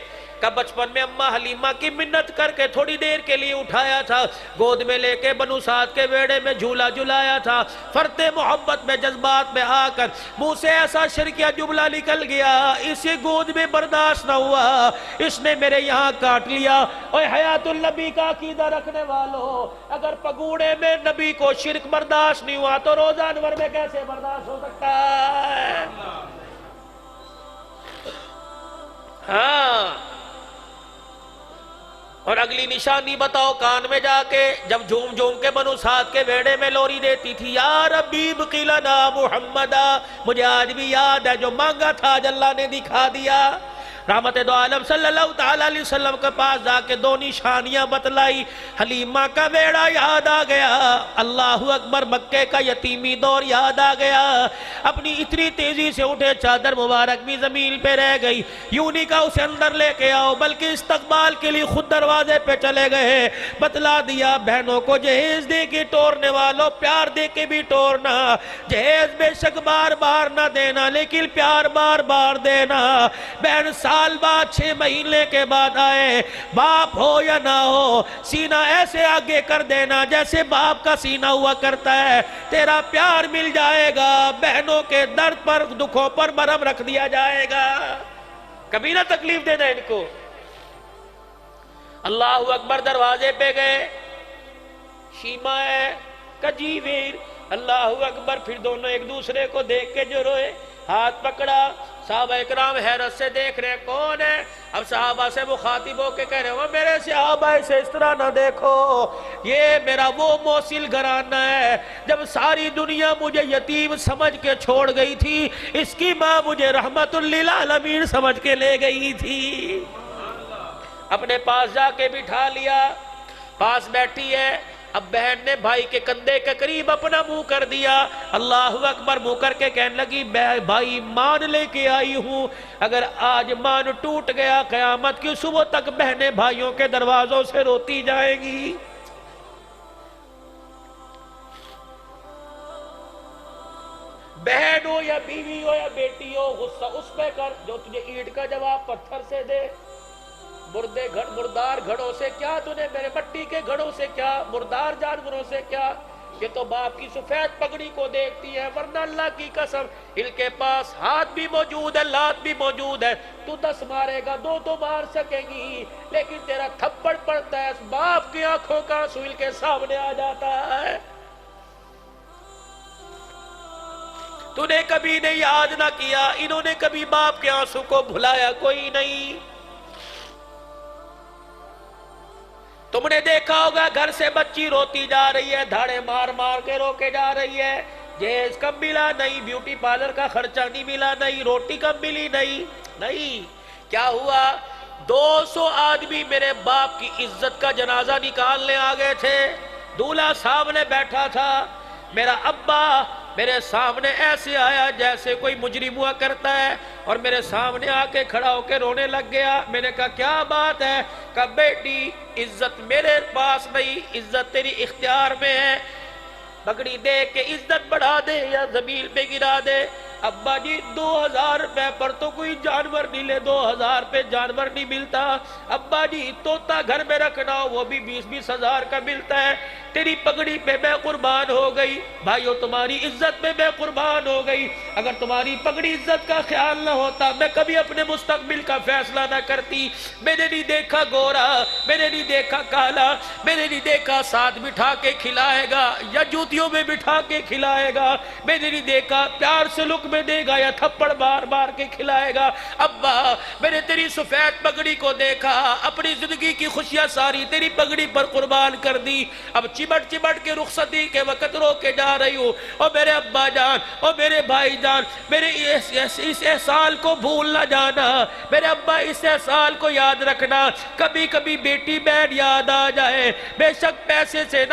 کہ بچپن میں اماں حلیمہ کی منت کر کے تھوڑی دیر کے لیے اٹھایا تھا، گود میں لے کے بنو سعد کے ویڑے میں جھولا جھلایا تھا، فرتے محبت میں جذبات میں آ کر منہ سے ایسا شرکیہ جملہ نکل گیا، اسے گود میں برداشت نہ ہوا، اس نے میرے یہاں کاٹ لیا۔ اور حیات النبی کا عقیدہ رکھنے والوں، اگر پگوڑے میں نبی کو شرک برداشت نہیں ہوا تو روزہ انور میں کیسے برداشت ہو سکتا ہے؟ ہاں۔ اور اگلی نشانی بتاؤ، کان میں جا کے جب جھوم جھوم کے بنو سعد کے ویڑے میں لوری دیتی تھی، یا ربی ابقی لنا محمدا، مجھے آج بھی یاد ہے جو مانگا تھا آج اللہ نے دکھا دیا۔ رحمت دو عالم صلی اللہ تعالیٰ علیہ وسلم کے پاس جا کے دو نشانیاں بتلائی، حلیمہ کا بیڑا یاد آ گیا، اللہ اکبر، مکے کا یتیمی دور یاد آ گیا۔ اپنی اتنی تیزی سے اٹھے، چادر مبارک بھی زمین پہ رہ گئی، یوں نہیں کہا اسے اندر لے کے آؤ، بلکہ استقبال کے لیے خود دروازے پہ چلے گئے۔ بتلا دیا بہنوں کو، جہیز دے کے ٹورنے والوں، پیار دے کے بھی ٹورنا، جہیز بے شک بار بار نہ دینا لیکن پیار بار بار دینا۔ بہن سال بعد 6 مہینے کے بعد آئے، باپ ہو یا نہ ہو، سینہ ایسے آگے کر دینا جیسے باپ کا سینہ ہوا کرتا ہے، تیرا پیار مل جائے گا، بہنوں کے درد پر دکھوں پر مرہم رکھ دیا جائے گا، کبھی نہ تکلیف دینا ان کو۔ اللہ اکبر، دروازے پہ گئے، شیما ہے کجیویر، اللہ اکبر، پھر دونوں ایک دوسرے کو دیکھ کے جو روئے، ہاتھ پکڑا، صحابہ اکرام حیرت سے دیکھ رہے کون ہے؟ اب صحابہ سے مخاطب ہو کے کہہ رہے وہ میرے صحابہ سے اس طرح نہ دیکھو، یہ میرا وہ موصل گھرانہ ہے، جب ساری دنیا مجھے یتیم سمجھ کے چھوڑ گئی تھی، اس کی ماں مجھے رحمت للعالمین سمجھ کے لے گئی تھی۔ اپنے پاس جا کے بٹھا لیا، پاس بیٹھی ہے، اب بہن نے بھائی کے کندھے کے قریب اپنا منہ کر دیا، اللہ اکبر، منہ کر کے کہنے لگی بھائی مان لے کے آئی ہوں، اگر آج مان ٹوٹ گیا قیامت کی صبح تک بہنیں بھائیوں کے دروازوں سے روتی جائیں گی۔ بہن ہو یا بیوی ہو یا بیٹی ہو، غصہ اس پہ کر جو تجھے اینٹ کا جواب پتھر سے دے۔ مردار گھڑوں سے کیا تُنے، میرے مٹی کے گھڑوں سے کیا، مردار جانوروں سے کیا، یہ تو باپ کی سفید پگڑی کو دیکھتی ہے، ورنہ اللہ کی قسم ان کے پاس ہاتھ بھی موجود ہے، لات بھی موجود ہے، تو 10 مارے گا 2 تو مار سکے گی، لیکن تیرا تھپڑ پڑتا ہے، باپ کی آنکھوں کا آنسو ان کے سامنے آ جاتا ہے۔ تو نے کبھی نے یاد نہ کیا، انہوں نے کبھی باپ کے آنسو کو بھلایا کوئی نہیں۔ تم نے دیکھا ہوگا گھر سے بچی روتی جا رہی ہے، دھاڑے مار مار کے رو کے جا رہی ہے، جیز کم ملا نہیں، بیوٹی پارلر کا خرچہ نہیں ملا نہیں، روٹی کم ملی نہیں، کیا ہوا؟ 200 آدمی میرے باپ کی عزت کا جنازہ نکالنے آ گئے تھے، دولہا سامنے بیٹھا تھا، میرا ابا میرے سامنے ایسے آیا جیسے کوئی مجرم ہوا کرتا ہے، اور میرے سامنے آ کے کھڑا ہو کے رونے لگ گیا۔ میں نے کہا کیا بات ہے؟ کہا بیٹی عزت میرے پاس نہیں، عزت تیری اختیار میں ہے، پگڑی دے کے عزت بڑھا دے یا زمین پہ گرا دے۔ ابا جی 2000 روپے پر تو کوئی جانور نہیں لے، 2000 پہ جانور نہیں ملتا، ابا جی طوطا گھر میں رکھنا ہو وہ بھی 20-20 ہزار کا ملتا ہے، تیری پگڑی پہ میں قربان ہو گئی، بھائیو تمہاری عزت میں قربان ہو گئی، اگر تمہاری پگڑی عزت کا خیال نہ ہوتا میں کبھی اپنے مستقبل کا فیصلہ نہ کرتی۔ میں نے نہیں دیکھا گورا، میں نے نہیں دیکھا کالا، میں نے نہیں دیکھا ساتھ بٹھا کے کھلائے گا یا جوتیوں میں بٹھا کے کھلائے گا، میں نے نہیں دیکھا پیار سے لک میں دے گا یا تھپڑ بار بار کے کھلائے گا۔ ابا میں نے تیری سفید پگڑی کو دیکھا، اپنی زندگی کی خوشیاں ساری تیری پگڑی پر قربان کر دی، اب چمٹ کے رخصتی کے وقت رو کے جا رہی ہوں، اور میرے ابا جان اور میرے بھائی جان، میرے اس احسان کو بھول نہ جانا، میرے ابا اس احسان کو یاد رکھنا، کبھی کبھی بیٹی بہن یاد آ جائے، بے شک پیسے سے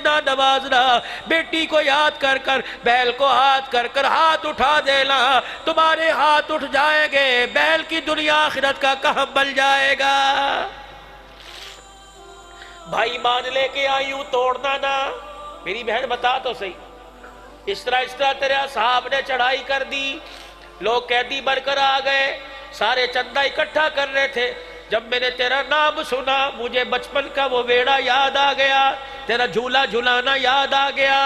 نہ نوازنا، بیٹی کو یاد کر کر بیل کو ہاتھ کر کر ہاتھ اٹھا دینا، تمہارے ہاتھ اٹھ جائیں گے، بیل کی دنیا آخرت کا کہم بل جائے گا۔ بھائی مان لے کے آئی ہوں، توڑنا نہ، میری بہن بتا تو صحیح، اس طرح تیرے اصحاب نے چڑھائی کر دی، لوگ قیدی بن کر آ گئے، سارے چندہ اکٹھا کر رہے تھے، جب میں نے تیرا نام سنا مجھے بچپن کا وہ ویڑا یاد آ گیا، تیرا جھولا جھلانا یاد آ گیا۔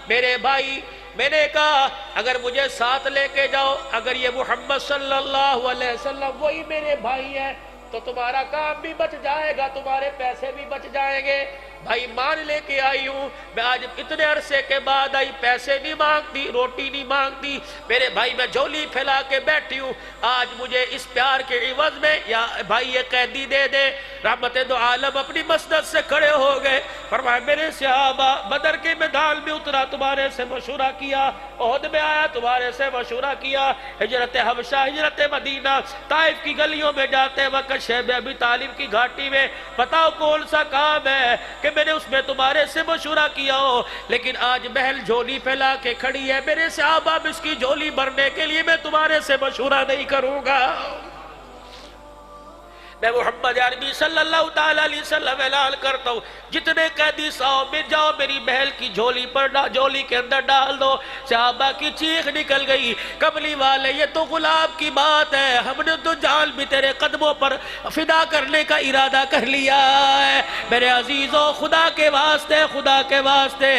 میرے بھائی میں نے کہا اگر مجھے ساتھ لے کے جاؤ، اگر یہ محمد صلی اللہ علیہ وسلم وہی میرے بھائی ہیں تو تمہارا کام بھی بچ جائے گا، تمہارے پیسے بھی بچ جائیں گے۔ بھائی مان لے کے آئی ہوں، میں آج اتنے عرصے کے بعد آئی، پیسے نہیں مانگتی، روٹی نہیں مانگتی، میرے بھائی میں جھولی پھیلا کے بیٹھی ہوں، آج مجھے اس پیار کے عوض میں یا بھائی یہ قیدی دے دے۔ رحمت دو عالم اپنی مسند سے کھڑے ہو گئے، فرمایا میرے صحابہ بدر کے میدان میں اترا تمہارے سے مشورہ کیا، احد میں آیا تمہارے سے مشورہ کیا، ہجرت حبشہ ہجرت مدینہ طائف کی گلیوں میں جاتے وقت شیب ابی طالب کی گھاٹی میں بتاؤ کون سا کام ہے کہ میں نے اس میں تمہارے سے مشورہ کیا ہو، لیکن آج بہل جھولی پھیلا کے کھڑی ہے، میرے صحابہ اس کی جھولی بھرنے کے لیے میں تمہارے سے مشورہ نہیں کروں گا۔ میں محمد عربی صلی اللہ تعالیٰ علیہ وسلم اعلان کرتا ہوں جتنے قیدی ساؤ میں جاؤ میری محل کی جھولی پر جھولی کے اندر ڈال دو۔ صحابہ کی چیخ نکل گئی، کملی والے یہ تو غلام کی بات ہے، ہم نے تو جان بھی تیرے قدموں پر فدا کرنے کا ارادہ کر لیا ہے۔ میرے عزیزوں، خدا کے واسطے، خدا کے واسطے،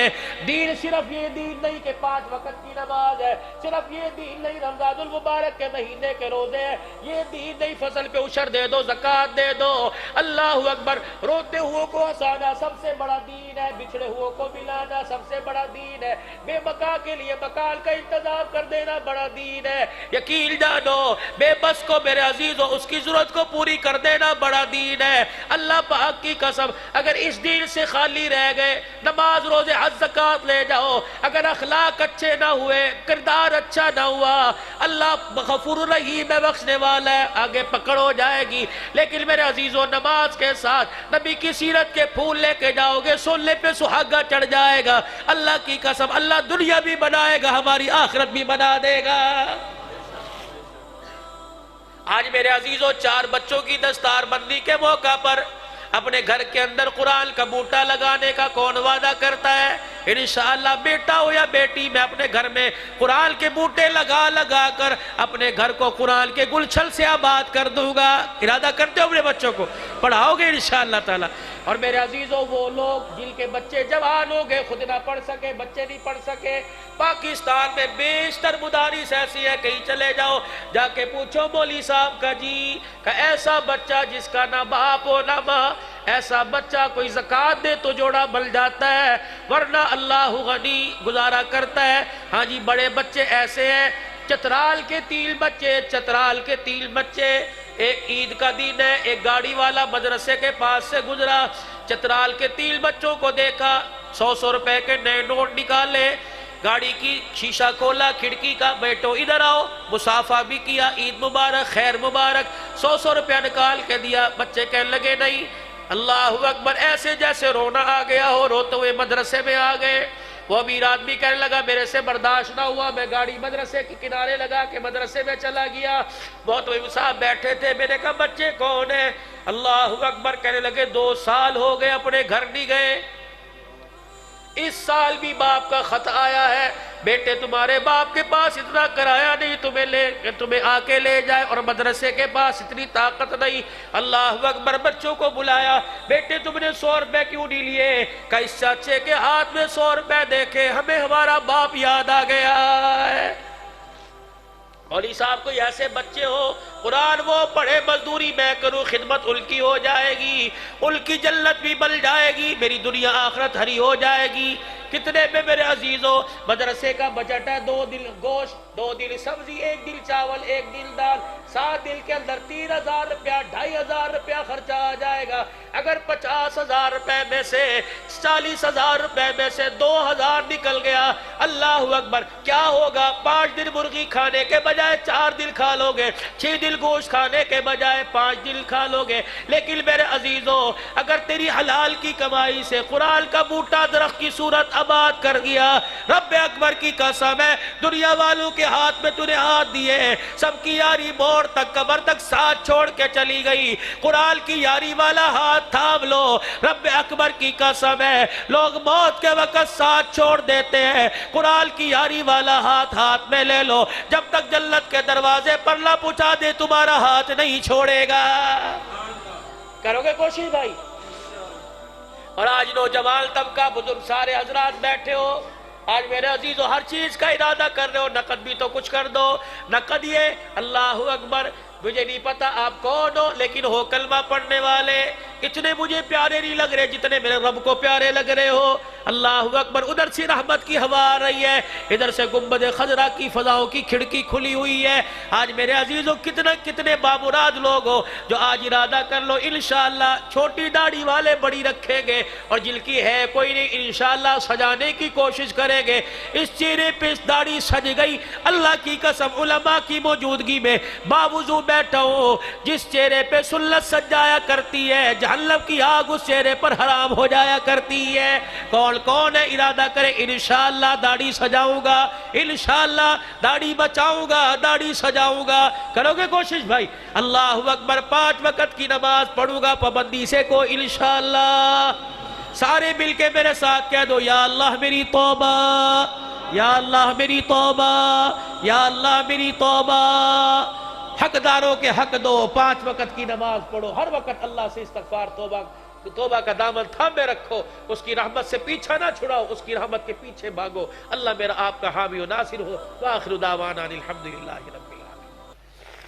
دین صرف یہ دین نہیں کہ 5 وقت کی نماز ہے، صرف یہ دین نہیں رمضان المبارک کے مہینے کے روزے ہیں، یہ دین نہیں فصل پہ عشر دے دو، زکوٰۃ دے دو۔ اللہ اکبر، روتے ہوئے کو ہنسانا سب سے بڑا دین ہے، بچھڑے ہوئے کو ملانا سب سے بڑا دین ہے، بے مکان کے لیے مکان کا انتظام کر دینا بڑا دین ہے، یقین جانو بے بس کو میرے عزیزوں اس کی ضرورت کو پوری کر دینا بڑا دین ہے۔ اللہ پاک کی قسم اگر اس دین سے خالی رہ گئے، نماز روزے حج زکوٰۃ لے جاؤ، اگر اخلاق اچھے نہ ہوئے، کردار اچھا نہ ہوا، اللہ غفور رحیم ہے، بخشنے والا ہے، آگے پکڑ ہو جائے گی۔ لیکن میرے عزیزوں نماز کے ساتھ نبی کی سیرت کے پھول لے کے جاؤ گے، سننے پہ سہاگا چڑھ جائے گا۔ اللہ کی قسم اللہ دنیا بھی بنائے گا، ہماری آخرت بھی بنا دے گا۔ آج میرے عزیزوں 4 بچوں کی دستار بندی کے موقع پر اپنے گھر کے اندر قرآن کا بوٹا لگانے کا کون وعدہ کرتا ہے؟ انشاءاللہ بیٹا ہو یا بیٹی، میں اپنے گھر میں قرآن کے بوٹے لگا کر اپنے گھر کو قرآن کے گلچھل سے آباد کر دوں گا۔ ارادہ کرتے ہو اپنے بچوں کو پڑھاؤ گے انشاءاللہ تعالی۔ اور میرے عزیزوں وہ لوگ جن کے بچے جوان ہو گئے، خود نہ پڑھ سکے، بچے نہیں پڑھ سکے، پاکستان میں بیشتر مدارس ایسی ہے، کہیں چلے جاؤ جا کے پوچھو مولوی صاحب کا جی کہ ایسا بچہ جس کا نہ باپ ہو نہ ماں، ایسا بچہ کوئی زکوٰۃ دے تو جوڑا بل جاتا ہے، ورنہ اللہ غنی گزارا کرتا ہے۔ ہاں جی بڑے بچے ایسے ہیں، چترال کے 3 بچے، ایک عید کا دن ہے، ایک گاڑی والا مدرسے کے پاس سے گزرا، چترال کے 3 بچوں کو دیکھا، 100 روپے کے نئے نوٹ نکالے، گاڑی کی شیشہ کھولا، کھڑکی کا، بیٹو ادھر آؤ، مصافحہ بھی کیا، عید مبارک، خیر مبارک، 100 روپیہ نکال کے دیا۔ بچے کہنے لگے نہیں، اللہ اکبر، ایسے جیسے رونا آ گیا ہو، روتے ہوئے مدرسے میں آ گئے۔ وہ امیر آدمی کہنے لگا میرے سے برداشت نہ ہوا، میں گاڑی مدرسے کے کنارے لگا کے مدرسے میں چلا گیا۔ بہت امام صاحب بیٹھے تھے، میں نے کہا بچے کون ہیں؟ اللہ اکبر، کہنے لگے 2 سال ہو گئے اپنے گھر نہیں گئے، اس سال بھی باپ کا خط آیا ہے، بیٹے تمہارے باپ کے پاس اتنا کرایہ نہیں تمہیں آ کے لے جائے، اور مدرسے کے پاس اتنی طاقت نہیں۔ اللہ اکبر، بچوں کو بلایا، بیٹے تم نے 100 روپے کیوں نہیں لیے؟ کہ اس چاچے کے ہاتھ میں 100 روپے دیکھے ہمیں ہمارا باپ یاد آ گیا ہے۔ مولوی صاحب کوئی ایسے بچے ہو، قرآن وہ پڑھے، مزدوری میں کروں، خدمت ان کی ہو جائے گی، ان کی جنت بھی بل جائے گی، میری دنیا آخرت ہری ہو جائے گی۔ کتنے میں میرے عزیزوں مدرسے کا بجٹ ہے 2 دل گوشت، 2 دل سبزی، 1 دل چاول، 1 دل دال، 7 دل کے اندر 3000 روپیہ، 2500 روپیہ خرچہ آ جائے گا۔ اگر 50,000 روپے میں سے 40,000 روپے میں سے 2,000 نکل گیا، اللہ اکبر، کیا ہوگا؟ 5 دن مرغی کھانے کے بجائے 4 دن کھا لو گے، 6 دن گوشت کھانے کے بجائے 5 دن کھا لو گے۔ لیکن میرے عزیزوں اگر تیری حلال کی کمائی سے قرآن کا بوٹا درخت کی صورت آباد کر گیا، رب اکبر کی قسم ہے دنیا والوں کے ہاتھ میں تُونے ہاتھ دیے، سب کی یاری موڑ تک قبر تک ساتھ چھوڑ کے چلی گئی، قرآن کی یاری والا ہاتھ تھام لو، رب اکبر کی قسم ہے لوگ موت کے وقت ساتھ چھوڑ دیتے ہیں، قرآن کی یاری والا ہاتھ میں لے لو، جب تک جنت کے دروازے پر نہ پہنچا دے تمہارا ہاتھ نہیں چھوڑے گا۔ کرو گے کوشش بھائی؟ اور آج نوجوان طبقہ، بزرگ سارے حضرات بیٹھے ہو، آج میرے عزیزوں ہر چیز کا ارادہ کر رہے ہو، نقد بھی تو کچھ کر دو۔ نقد یہ، اللہ اکبر، مجھے نہیں پتا آپ کون ہو، لیکن ہو کلمہ پڑھنے والے، اتنے مجھے پیارے نہیں لگ رہے جتنے میرے رب کو پیارے لگ رہے ہو۔ اللہ اکبر، ادھر سے رحمت کی ہوا آ رہی ہے، ادھر سے گنبد خضرا کی فضاؤں کی کھڑکی کھلی ہوئی ہے۔ آج میرے عزیزوں کتنے بامراد لوگ ہو جو آج ارادہ کر لو انشاءاللہ چھوٹی داڑھی والے بڑی رکھیں گے، اور جن کی ہے کوئی نہیں انشاءاللہ سجانے کی کوشش کریں گے۔ اس چہرے پہ اس داڑھی سج گئی، اللہ کی قسم علماء کی موجودگی میں باوضو بیٹھا ہوں، جس چہرے پہ سنت سج جایا کرتی ہے جہنم کی آگ اس چہرے پر حرام ہو جایا کرتی ہے۔ کون ہے ارادہ کرے انشاءاللہ داڑھی سجاؤں گا، انشاءاللہ داڑھی بچاؤں گا، داڑھی سجاؤں گا؟ کرو گے کوشش بھائی؟ اللہ اکبر، 5 وقت کی نماز پڑھوں گا پابندی سے کو انشاءاللہ، سارے مل کے میرے ساتھ کہہ دو یا اللہ میری توبہ، یا اللہ میری توبہ، یا اللہ میری توبہ۔ حقداروں کے حق دو، 5 وقت کی نماز پڑھو، ہر وقت اللہ سے استغفار توبہ کا دامن تھامے رکھو، اس کی رحمت سے پیچھا نہ چھڑاؤ، اس کی رحمت کے پیچھے بھاگو۔ اللہ میرا آپ کا حامی و ناصر ہو۔ وآخر دعوانا الحمدللہ رب